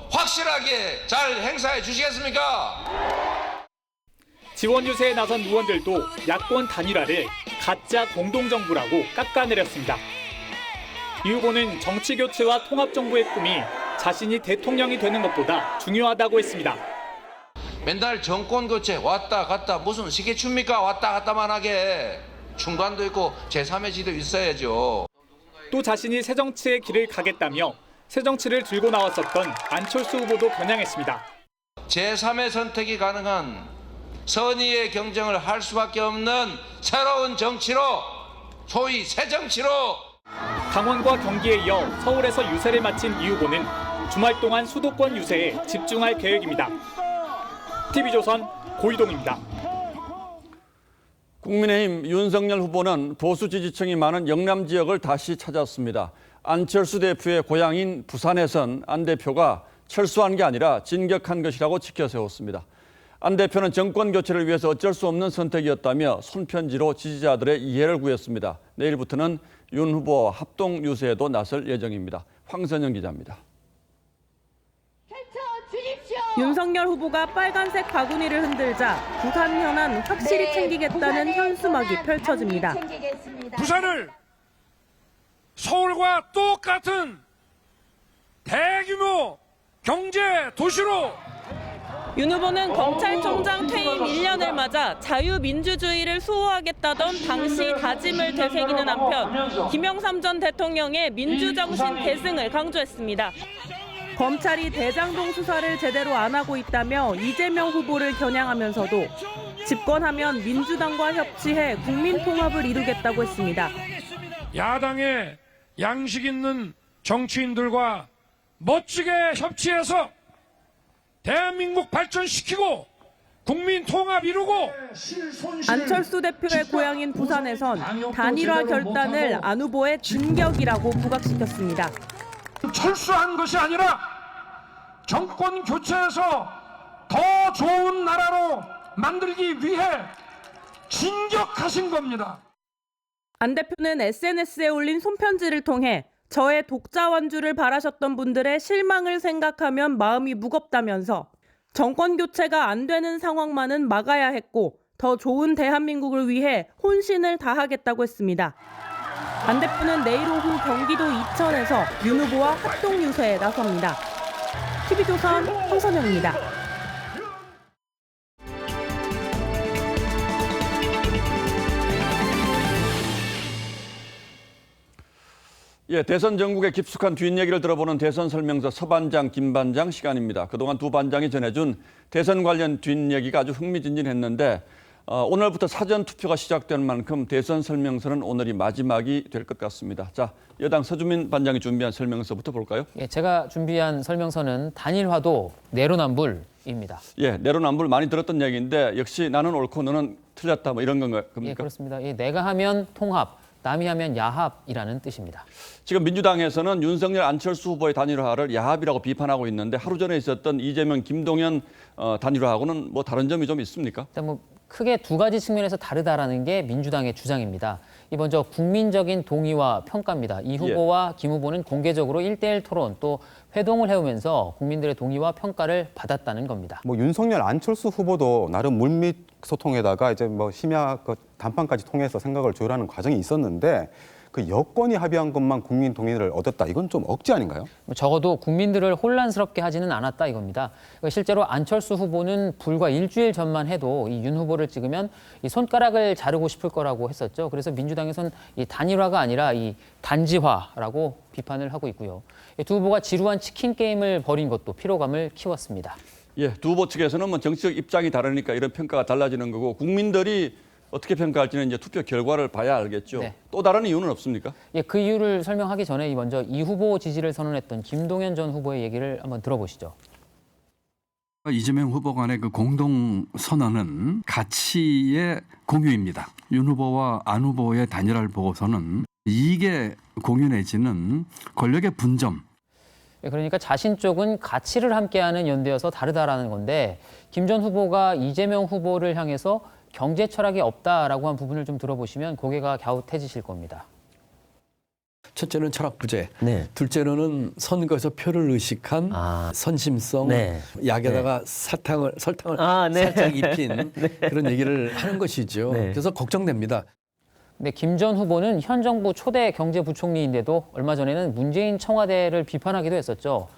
확실하게 잘 행사해 주시겠습니까? 지원 유세에 나선 의원들도 야권 단일화를 가짜 공동정부라고 깎아내렸습니다. 이 후보는 정치교체와 통합정부의 꿈이 자신이 대통령이 되는 것보다 중요하다고 했습니다. 맨날 정권교체 왔다 갔다 무슨 시계춥니까? 왔다 갔다만 하게. 중간도 있고 제3의 지도 있어야죠. 또 자신이 새정치의 길을 가겠다며 새정치를 들고 나왔었던 안철수 후보도 겨냥했습니다. 제3의 선택이 가능한 선의의 경쟁을 할 수밖에 없는 새로운 정치로, 소위 새정치로. 강원과 경기에 이어 서울에서 유세를 마친 이 후보는 주말 동안 수도권 유세에 집중할 계획입니다. TV조선 고이동입니다. 국민의힘 윤석열 후보는 보수 지지층이 많은 영남 지역을 다시 찾았습니다. 안철수 대표의 고향인 부산에선 안 대표가 철수한 게 아니라 진격한 것이라고 지켜세웠습니다. 안 대표는 정권 교체를 위해서 어쩔 수 없는 선택이었다며 손편지로 지지자들의 이해를 구했습니다. 내일부터는 윤 후보 합동 유세에도 나설 예정입니다. 황선영 기자입니다. 윤석열 후보가 빨간색 바구니를 흔들자 부산 현안 확실히 챙기겠다는 현수막이 펼쳐집니다. 부산을 서울과 똑같은 대규모 경제 도시로. 윤 후보는 검찰총장 퇴임 1년을 맞아 자유민주주의를 수호하겠다던 당시 다짐을 되새기는 한편 김영삼 전 대통령의 민주정신 계승을 강조했습니다. 검찰이 대장동 수사를 제대로 안 하고 있다며 이재명 후보를 겨냥하면서도 집권하면 민주당과 협치해 국민 통합을 이루겠다고 했습니다. 야당의 양식 있는 정치인들과 멋지게 협치해서 대한민국 발전시키고 국민 통합 이루고. 안철수 대표의 고향인 부산에선 단일화 결단을 안 후보의 진격이라고 부각시켰습니다. 철수한 것이 아니라 정권 교체해서 더 좋은 나라로 만들기 위해 진격하신 겁니다. 안 대표는 SNS에 올린 손편지를 통해 저의 독자 완주를 바라셨던 분들의 실망을 생각하면 마음이 무겁다면서 정권 교체가 안 되는 상황만은 막아야 했고 더 좋은 대한민국을 위해 혼신을 다하겠다고 했습니다. 안 대표는 내일 오후 경기도 이천에서 윤 후보와 합동 유세에 나섭니다. TV조선 황선영입니다. 예, 대선 전국의 깊숙한 뒷얘기를 들어보는 대선 설명서 서반장, 김반장 시간입니다. 그동안 두 반장이 전해준 대선 관련 뒷얘기가 아주 흥미진진했는데 오늘부터 사전 투표가 시작되는 만큼 대선 설명서는 오늘이 마지막이 될 것 같습니다. 자, 여당 서주민 반장이 준비한 설명서부터 볼까요? 예, 제가 준비한 설명서는 단일화도 내로남불입니다. 예, 내로남불 많이 들었던 얘기인데 역시 나는 옳고 너는 틀렸다 뭐 이런 겁니까? 예, 그렇습니다. 예, 내가 하면 통합, 남이 하면 야합이라는 뜻입니다. 지금 민주당에서는 윤석열, 안철수 후보의 단일화를 야합이라고 비판하고 있는데 하루 전에 있었던 이재명, 김동연 단일화하고는 뭐 다른 점이 좀 있습니까? 일단 뭐 크게 두 가지 측면에서 다르다라는 게 민주당의 주장입니다. 이 먼저 국민적인 동의와 평가입니다. 이 후보와 김 후보는 공개적으로 1대1 토론 또 회동을 해오면서 국민들의 동의와 평가를 받았다는 겁니다. 뭐 윤석열, 안철수 후보도 나름 물밑 소통에다가 이제 뭐 심야 담판까지 통해서 생각을 조율하는 과정이 있었는데 그 여권이 합의한 것만 국민 동의를 얻었다. 이건 좀 억지 아닌가요? 적어도 국민들을 혼란스럽게 하지는 않았다 이겁니다. 실제로 안철수 후보는 불과 일주일 전만 해도 이 윤 후보를 찍으면 이 손가락을 자르고 싶을 거라고 했었죠. 그래서 민주당에서는 이 단일화가 아니라 이 단지화라고 비판을 하고 있고요. 두 후보가 지루한 치킨 게임을 벌인 것도 피로감을 키웠습니다. 예, 두 후보 측에서는 뭐 정치적 입장이 다르니까 이런 평가가 달라지는 거고 국민들이 어떻게 평가할지는 이제 투표 결과를 봐야 알겠죠. 네. 또 다른 이유는 없습니까? 예, 그 이유를 설명하기 전에 먼저 이 후보 지지를 선언했던 김동연 전 후보의 얘기를 한번 들어보시죠. 이재명 후보 간의 그 공동 선언은 가치의 공유입니다. 윤 후보와 안 후보의 단일화를 보고서는 이익의 공유 내지는 권력의 분점. 그러니까 자신 쪽은 가치를 함께하는 연대여서 다르다라는 건데 김 전 후보가 이재명 후보를 향해서 경제 철학이 없다라고 한 부분을 좀 들어보시면 고개가 갸웃해지실 겁니다. 첫째는 철학 부재, 네. 둘째로는 선거에서 표를 의식한 선심성, 네. 약에다가 설탕을 살짝 입힌 네. 그런 얘기를 하는 것이죠. 네. 그래서 걱정됩니다. 네, 김 전 후보는 현 정부 초대 경제부총리인데도 얼마 전에는 문재인 청와대를 비판하기도 했었죠.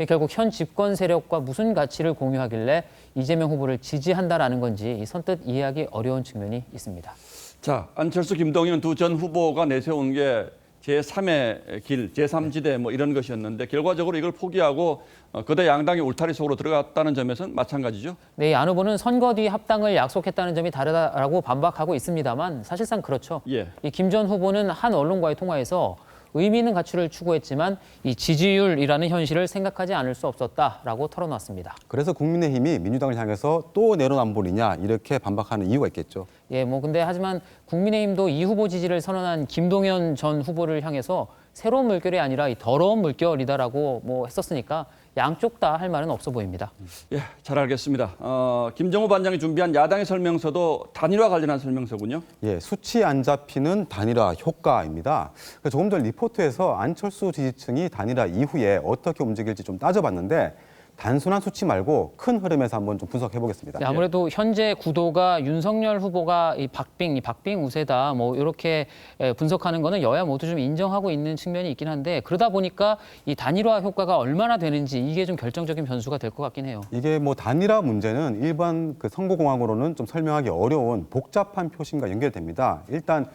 결국 현 집권 세력과 무슨 가치를 공유하길래 이재명 후보를 지지한다라는 건지 선뜻 이해하기 어려운 측면이 있습니다. 자, 안철수, 김동연 두 전 후보가 내세운 게 제3의 길, 제3지대 뭐 이런 것이었는데 결과적으로 이걸 포기하고 거대 양당이 울타리 속으로 들어갔다는 점에서는 마찬가지죠. 네, 안 후보는 선거 뒤 합당을 약속했다는 점이 다르다라고 반박하고 있습니다만 사실상 그렇죠. 예. 이 김 전 후보는 한 언론과의 통화에서 의미 있는 가치를 추구했지만 이 지지율이라는 현실을 생각하지 않을 수 없었다라고 털어놨습니다. 그래서 국민의힘이 민주당을 향해서 또 내로남불이냐 이렇게 반박하는 이유가 있겠죠. 예, 뭐 근데 하지만 국민의힘도 이 후보 지지를 선언한 김동연 전 후보를 향해서 새로운 물결이 아니라 이 더러운 물결이다라고 뭐 했었으니까 양쪽 다 할 말은 없어 보입니다. 예, 잘 알겠습니다. 김정우 반장이 준비한 야당의 설명서도 단일화 관련한 설명서군요. 예, 수치 안 잡히는 단일화 효과입니다. 조금 전 리포트에서 안철수 지지층이 단일화 이후에 어떻게 움직일지 좀 따져봤는데 단순한 수치 말고 큰 흐름에서 한번 좀 분석해 보겠습니다. 네, 아무래도 현재 구도가 윤석열 후보가 이 박빙 우세다 뭐 이렇게 분석하는 거는 여야 모두 좀 인정하고 있는 측면이 있긴 한데 그러다 보니까 이 단일화 효과가 얼마나 되는지 이게 좀 결정적인 변수가 될 것 같긴 해요. 이게 뭐 단일화 문제는 일반 그 선거공학으로는 좀 설명하기 어려운 복잡한 표심과 연결됩니다. 일단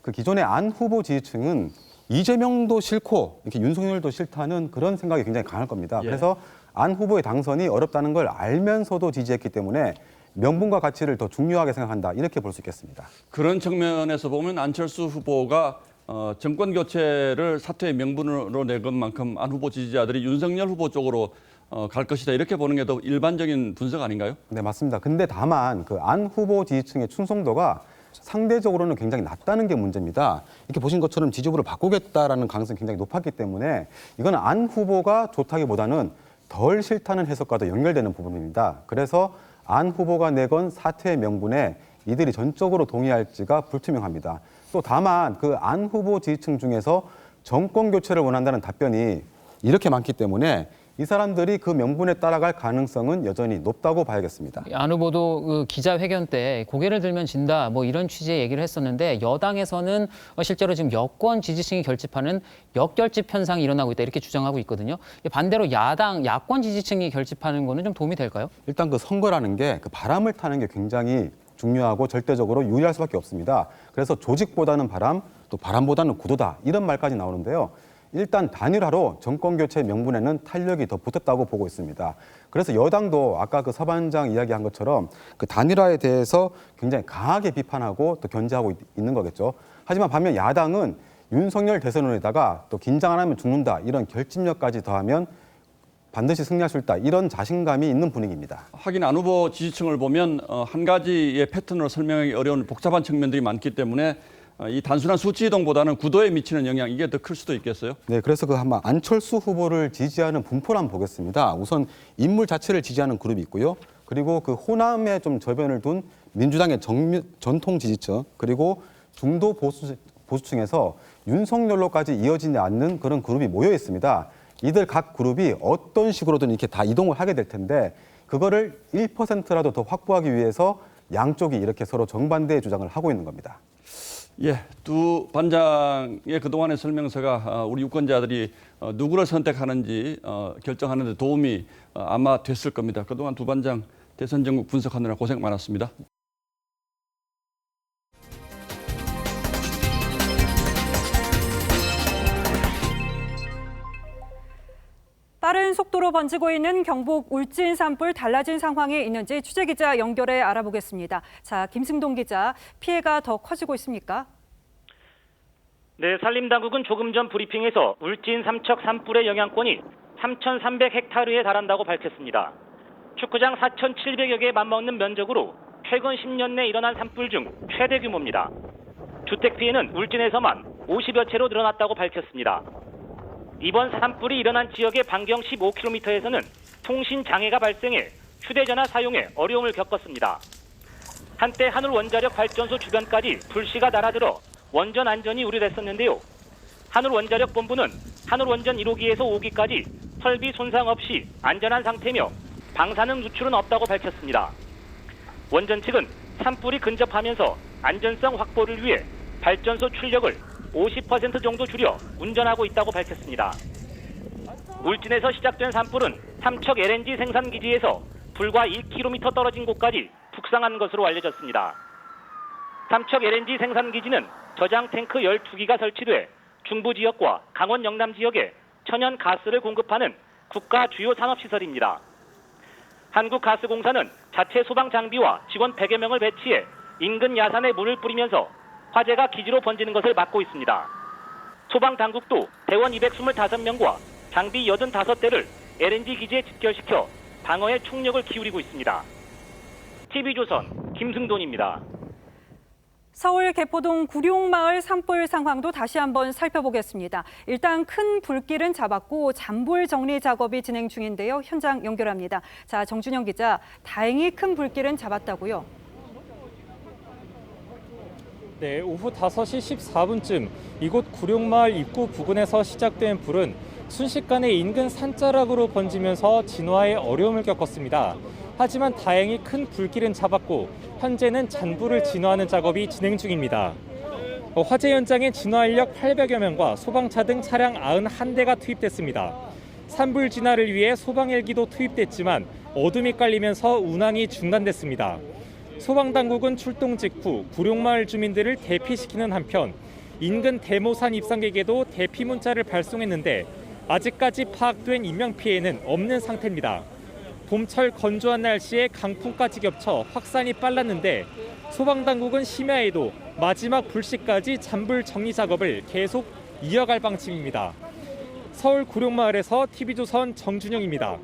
그 기존의 안 후보 지지층은 이재명도 싫고 이렇게 윤석열도 싫다는 그런 생각이 굉장히 강할 겁니다. 예. 그래서 안 후보의 당선이 어렵다는 걸 알면서도 지지했기 때문에 명분과 가치를 더 중요하게 생각한다. 이렇게 볼 수 있겠습니다. 그런 측면에서 보면 안철수 후보가 정권 교체를 사퇴의 명분으로 낸 것만큼 안 후보 지지자들이 윤석열 후보 쪽으로 갈 것이다. 이렇게 보는 게 더 일반적인 분석 아닌가요? 네, 맞습니다. 근데 다만 그 안 후보 지지층의 충성도가 상대적으로는 굉장히 낮다는 게 문제입니다. 이렇게 보신 것처럼 지지부를 바꾸겠다라는 가능성이 굉장히 높았기 때문에 이건 안 후보가 좋다기보다는 덜 싫다는 해석과도 연결되는 부분입니다. 그래서 안 후보가 내건 사퇴의 명분에 이들이 전적으로 동의할지가 불투명합니다. 또 다만 그 안 후보 지지층 중에서 정권 교체를 원한다는 답변이 이렇게 많기 때문에 이 사람들이 그 명분에 따라갈 가능성은 여전히 높다고 봐야겠습니다. 안 후보도 그 기자회견 때 고개를 들면 진다 뭐 이런 취지의 얘기를 했었는데 여당에서는 실제로 지금 여권 지지층이 결집하는 역결집 현상이 일어나고 있다 이렇게 주장하고 있거든요. 반대로 야권 지지층이 결집하는 거는 좀 도움이 될까요? 일단 그 선거라는 게 그 바람을 타는 게 굉장히 중요하고 절대적으로 유리할 수밖에 없습니다. 그래서 조직보다는 바람, 또 바람보다는 구도다 이런 말까지 나오는데요. 일단 단일화로 정권교체 명분에는 탄력이 더 붙었다고 보고 있습니다. 그래서 여당도 아까 그 서반장 이야기한 것처럼 그 단일화에 대해서 굉장히 강하게 비판하고 또 견제하고 있는 거겠죠. 하지만 반면 야당은 윤석열 대선론에다가 또 긴장 안 하면 죽는다 이런 결집력까지 더하면 반드시 승리할 수 있다 이런 자신감이 있는 분위기입니다. 하긴 안 후보 지지층을 보면 한 가지의 패턴으로 설명하기 어려운 복잡한 측면들이 많기 때문에 이 단순한 수치 이동보다는 구도에 미치는 영향 이게 더 클 수도 있겠어요? 네, 그래서 그 한번 안철수 후보를 지지하는 분포를 한번 보겠습니다. 우선 인물 자체를 지지하는 그룹이 있고요. 그리고 그 호남에 좀 저변을 둔 민주당의 전통 지지층 그리고 중도 보수층에서 윤석열로까지 이어지지 않는 그런 그룹이 모여 있습니다. 이들 각 그룹이 어떤 식으로든 이렇게 다 이동을 하게 될 텐데 그거를 1%라도 더 확보하기 위해서 양쪽이 이렇게 서로 정반대의 주장을 하고 있는 겁니다. 예, 두 반장의 그동안의 설명서가 우리 유권자들이 누구를 선택하는지 결정하는 데 도움이 아마 됐을 겁니다. 그동안 두 반장 대선 전국 분석하느라 고생 많았습니다. 빠른 속도로 번지고 있는 경북 울진 산불 달라진 상황이 있는지 취재기자 연결해 알아보겠습니다. 자, 김승동 기자, 피해가 더 커지고 있습니까? 네, 산림당국은 조금 전 브리핑에서 울진 삼척 산불의 영향권이 3,300헥타르에 달한다고 밝혔습니다. 축구장 4,700여 개에 맞먹는 면적으로 최근 10년 내 일어난 산불 중 최대 규모입니다. 주택 피해는 울진에서만 50여 채로 늘어났다고 밝혔습니다. 이번 산불이 일어난 지역의 반경 15km에서는 통신 장애가 발생해 휴대전화 사용에 어려움을 겪었습니다. 한때 한울원자력 발전소 주변까지 불씨가 날아들어 원전 안전이 우려됐었는데요. 한울원자력본부는 한울원전 1호기에서 5기까지 설비 손상 없이 안전한 상태며 방사능 누출은 없다고 밝혔습니다. 원전 측은 산불이 근접하면서 안전성 확보를 위해 발전소 출력을 50% 정도 줄여 운전하고 있다고 밝혔습니다. 울진에서 시작된 산불은 삼척 LNG 생산기지에서 불과 1km 떨어진 곳까지 북상한 것으로 알려졌습니다. 삼척 LNG 생산기지는 저장 탱크 12기가 설치돼 중부 지역과 강원 영남 지역에 천연 가스를 공급하는 국가 주요 산업시설입니다. 한국가스공사는 자체 소방 장비와 직원 100여 명을 배치해 인근 야산에 물을 뿌리면서 화재가 기지로 번지는 것을 막고 있습니다. 소방당국도 대원 225명과 장비 85대를 LNG 기지에 집결시켜 방어에 총력을 기울이고 있습니다. TV조선 김승돈입니다. 서울 개포동 구룡마을 산불 상황도 다시 한번 살펴보겠습니다. 일단 큰 불길은 잡았고 잔불 정리 작업이 진행 중인데요. 현장 연결합니다. 자, 정준영 기자, 다행히 큰 불길은 잡았다고요? 네, 오후 5시 14분쯤 이곳 구룡마을 입구 부근에서 시작된 불은 순식간에 인근 산자락으로 번지면서 진화에 어려움을 겪었습니다. 하지만 다행히 큰 불길은 잡았고 현재는 잔불을 진화하는 작업이 진행 중입니다. 화재 현장에 진화 인력 800여 명과 소방차 등 차량 91대가 투입됐습니다. 산불 진화를 위해 소방 헬기도 투입됐지만 어둠이 깔리면서 운항이 중단됐습니다. 소방당국은 출동 직후 구룡마을 주민들을 대피시키는 한편 인근 대모산 입상객에도 대피 문자를 발송했는데 아직까지 파악된 인명피해는 없는 상태입니다. 봄철 건조한 날씨에 강풍까지 겹쳐 확산이 빨랐는데 소방당국은 심야에도 마지막 불씨까지 잔불 정리 작업을 계속 이어갈 방침입니다. 서울 구룡마을에서 TV조선 정준영입니다.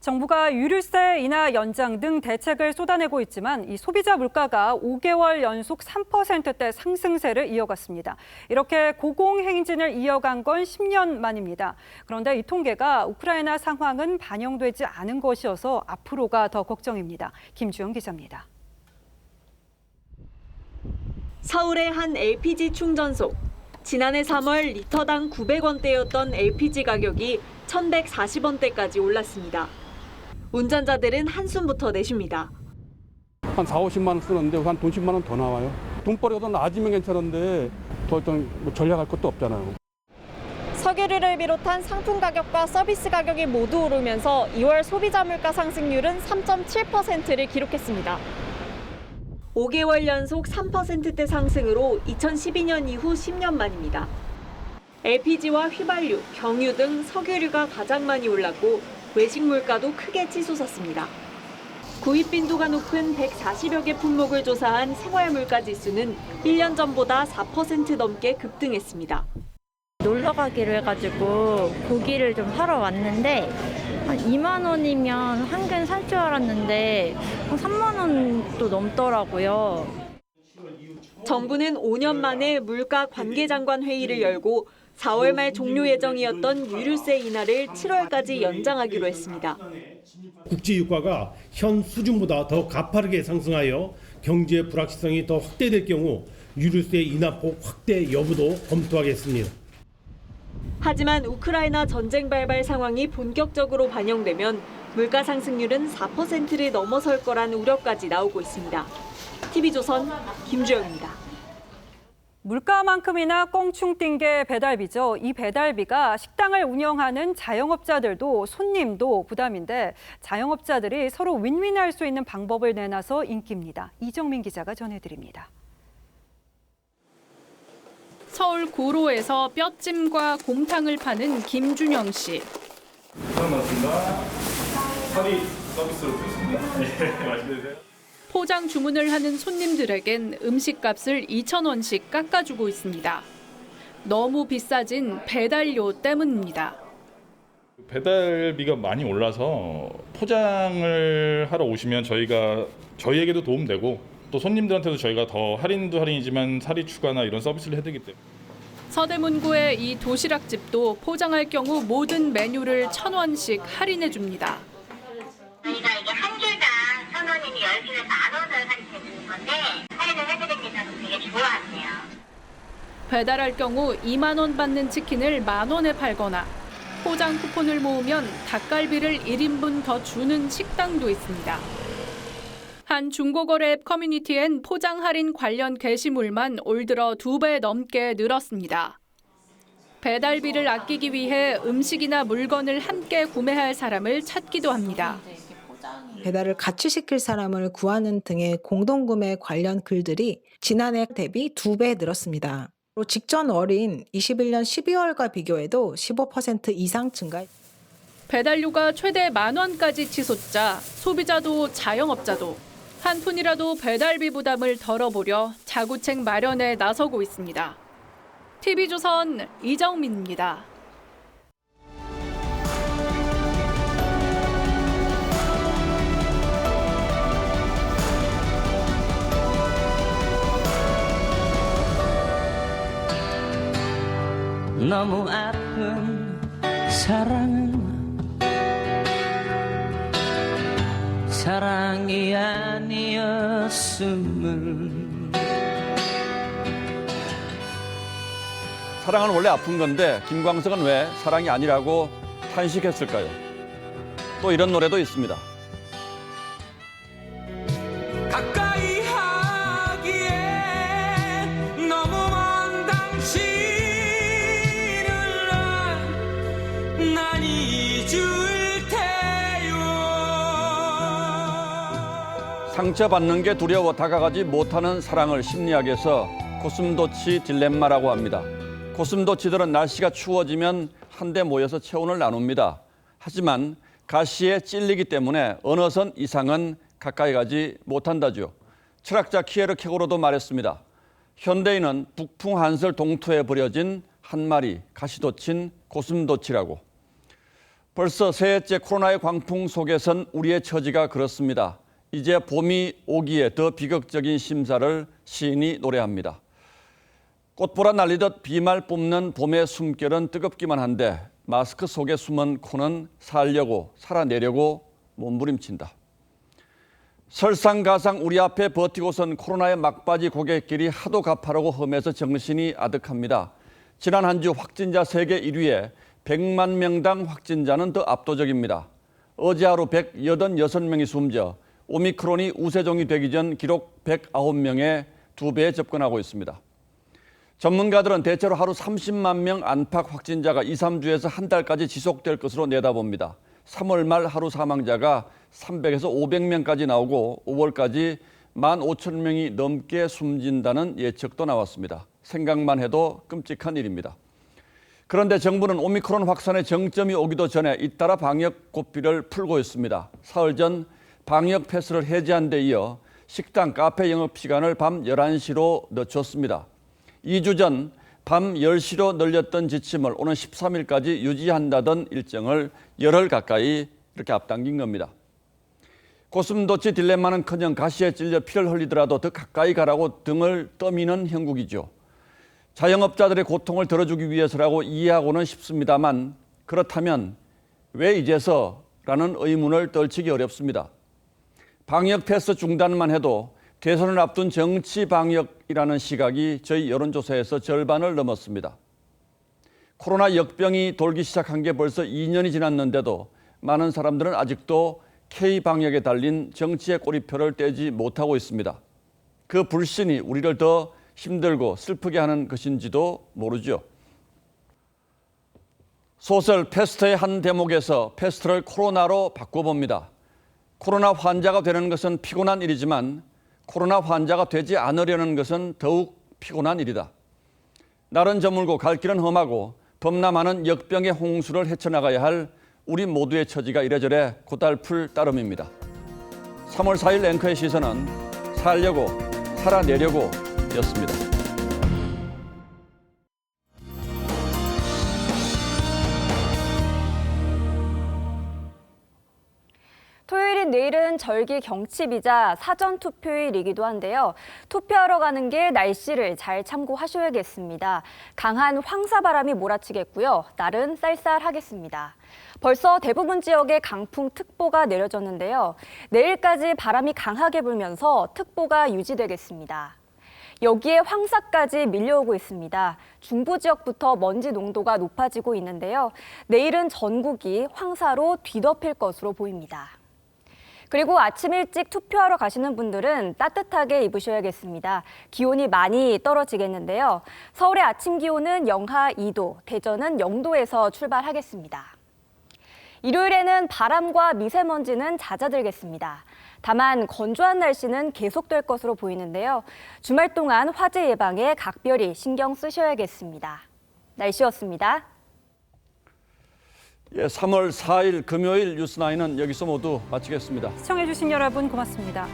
정부가 유류세 인하 연장 등 대책을 쏟아내고 있지만 이 소비자 물가가 5개월 연속 3%대 상승세를 이어갔습니다. 이렇게 고공행진을 이어간 건 10년 만입니다. 그런데 이 통계가 우크라이나 상황은 반영되지 않은 것이어서 앞으로가 더 걱정입니다. 김주영 기자입니다. 서울의 한 LPG 충전소. 지난해 3월 리터당 900원대였던 LPG 가격이 1,140원대까지 올랐습니다. 운전자들은 한숨부터 내쉽니다. 한 4, 50만 원 쓰는데 한 돈 10만 원 더 나와요. 돈벌이가 더 나아지면 괜찮은데 더 일단 뭐 전략할 것도 없잖아요. 석유류를 비롯한 상품 가격과 서비스 가격이 모두 오르면서 2월 소비자 물가 상승률은 3.7%를 기록했습니다. 5개월 연속 3%대 상승으로 2012년 이후 10년 만입니다. LPG와 휘발유, 경유 등 석유류가 가장 많이 올랐고 외식 물가도 크게 치솟았습니다. 구입 빈도가 높은 140여 개 품목을 조사한 생활물가지수는 1년 전보다 4% 넘게 급등했습니다. 놀러 가기로 해가지고 고기를 좀 사러 왔는데 한 2만 원이면 한 근 살 줄 알았는데 한 3만 원도 넘더라고요. 정부는 5년 만에 물가 관계장관 회의를 열고 4월 말 종료 예정이었던 유류세 인하를 7월까지 연장하기로 했습니다. 국제 유가가 현 수준보다 더 가파르게 상승하여 경제 불확실성이 더 확대될 경우 유류세 인하폭 확대 여부도 검토하겠습니다. 하지만 우크라이나 전쟁 발발 상황이 본격적으로 반영되면 물가 상승률은 4%를 넘어설 거란 우려까지 나오고 있습니다. TV조선 김주영입니다. 물가만큼이나 껑충 뛴 게 배달비죠. 이 배달비가 식당을 운영하는 자영업자들도 손님도 부담인데 자영업자들이 서로 윈윈할 수 있는 방법을 내놔서 인기입니다. 이정민 기자가 전해드립니다. 서울 고로에서 뼈찜과 곰탕을 파는 김준영 씨. 고맙습니다. 사리 서비스로 드겠습니다. 네, 맛있게 드세요. 포장 주문을 하는 손님들에겐 음식값을 2,000원씩 깎아주고 있습니다. 너무 비싸진 배달료 때문입니다. 배달비가 많이 올라서 포장을 하러 오시면 저희에게도 도움되고 또 손님들한테도 저희가 더 할인도 할인이지만 사리 추가나 이런 서비스를 해드리기 때문에. 서대문구의 이 도시락집도 포장할 경우 모든 메뉴를 1,000원씩 할인해 줍니다. 저희가 이게 한 개당 1,000원이니 10개는 10,000원을 할인해 주는 건데 할인을 해드립니다. 되게 좋아하세요. 배달할 경우 2만 원 받는 치킨을 10,000원에 팔거나 포장 쿠폰을 모으면 닭갈비를 1인분 더 주는 식당도 있습니다. 한 중고거래 앱 커뮤니티엔 포장 할인 관련 게시물만 올 들어 2배 넘게 늘었습니다. 배달비를 아끼기 위해 음식이나 물건을 함께 구매할 사람을 찾기도 합니다. 배달을 같이 시킬 사람을 구하는 등의 공동구매 관련 글들이 지난해 대비 2배 늘었습니다. 직전 월인 21년 12월과 비교해도 15% 이상 증가. 배달료가 최대 10,000원까지 치솟자 소비자도 자영업자도 한 푼이라도 배달비 부담을 덜어보려 자구책 마련에 나서고 있습니다. TV조선 이정민입니다. 너무 아픈 사랑은 사랑이 아니었음을. 사랑은 원래 아픈 건데 김광석은 왜 사랑이 아니라고 탄식했을까요? 또 이런 노래도 있습니다. 가까이 하기에 너무 먼 당신을 난 잊을 테요. 상처받는 게 두려워 다가가지 못하는 사랑을 심리학에서 고슴도치 딜레마라고 합니다. 고슴도치들은 날씨가 추워지면 한데 모여서 체온을 나눕니다. 하지만 가시에 찔리기 때문에 어느 선 이상은 가까이 가지 못한다죠. 철학자 키에르 케고르도 말했습니다. 현대인은 북풍 한설 동토에 버려진 한 마리 가시돋친 고슴도치라고. 벌써 새해째 코로나의 광풍 속에선 우리의 처지가 그렇습니다. 이제 봄이 오기에 더 비극적인 심사를 시인이 노래합니다. 꽃보라 날리듯 비말 뿜는 봄의 숨결은 뜨겁기만 한데 마스크 속에 숨은 코는 살려고 살아내려고 몸부림친다. 설상가상 우리 앞에 버티고선 코로나의 막바지 고갯길이 하도 가파르고 험해서 정신이 아득합니다. 지난 한 주 확진자 세계 1위에 100만 명당 확진자는 더 압도적입니다. 어제 하루 186명이 숨져 오미크론이 우세종이 되기 전 기록 109명의 2배에 접근하고 있습니다. 전문가들은 대체로 하루 30만 명 안팎 확진자가 2, 3주에서 한 달까지 지속될 것으로 내다봅니다. 3월 말 하루 사망자가 300에서 500명까지 나오고 5월까지 15,000명이 넘게 숨진다는 예측도 나왔습니다. 생각만 해도 끔찍한 일입니다. 그런데 정부는 오미크론 확산의 정점이 오기도 전에 잇따라 방역 고삐를 풀고 있습니다. 사흘 전 방역 패스를 해제한 데 이어 식당, 카페 영업 시간을 밤 11시로 늦췄습니다. 2주 전 밤 10시로 늘렸던 지침을 오는 13일까지 유지한다던 일정을 열흘 가까이 이렇게 앞당긴 겁니다. 고슴도치 딜레마는커녕 가시에 찔려 피를 흘리더라도 더 가까이 가라고 등을 떠미는 형국이죠. 자영업자들의 고통을 덜어주기 위해서라고 이해하고는 싶습니다만 그렇다면 왜 이제서라는 의문을 떨치기 어렵습니다. 방역 패스 중단만 해도 대선을 앞둔 정치 방역이라는 시각이 저희 여론조사에서 절반을 넘었습니다. 코로나 역병이 돌기 시작한 게 벌써 2년이 지났는데도 많은 사람들은 아직도 K방역에 달린 정치의 꼬리표를 떼지 못하고 있습니다. 그 불신이 우리를 더 힘들고 슬프게 하는 것인지도 모르죠. 소설 패스트의 한 대목에서 패스트를 코로나로 바꿔봅니다. 코로나 환자가 되는 것은 피곤한 일이지만 코로나 환자가 되지 않으려는 것은 더욱 피곤한 일이다. 날은 저물고 갈 길은 험하고 범람하는 역병의 홍수를 헤쳐나가야 할 우리 모두의 처지가 이래저래 고달플 따름입니다. 3월 4일 앵커의 시선은 살려고 살아내려고 였습니다. 토요일인 내일은 절기 경칩이자 사전투표일이기도 한데요. 투표하러 가는 길 날씨를 잘 참고하셔야겠습니다. 강한 황사바람이 몰아치겠고요. 날은 쌀쌀하겠습니다. 벌써 대부분 지역에 강풍특보가 내려졌는데요. 내일까지 바람이 강하게 불면서 특보가 유지되겠습니다. 여기에 황사까지 밀려오고 있습니다. 중부 지역부터 먼지 농도가 높아지고 있는데요. 내일은 전국이 황사로 뒤덮일 것으로 보입니다. 그리고 아침 일찍 투표하러 가시는 분들은 따뜻하게 입으셔야겠습니다. 기온이 많이 떨어지겠는데요. 서울의 아침 기온은 영하 2도, 대전은 0도에서 출발하겠습니다. 일요일에는 바람과 미세먼지는 잦아들겠습니다. 다만 건조한 날씨는 계속될 것으로 보이는데요. 주말 동안 화재 예방에 각별히 신경 쓰셔야겠습니다. 날씨였습니다. 3월 4일 금요일 뉴스9은 여기서 모두 마치겠습니다. 시청해주신 여러분 고맙습니다.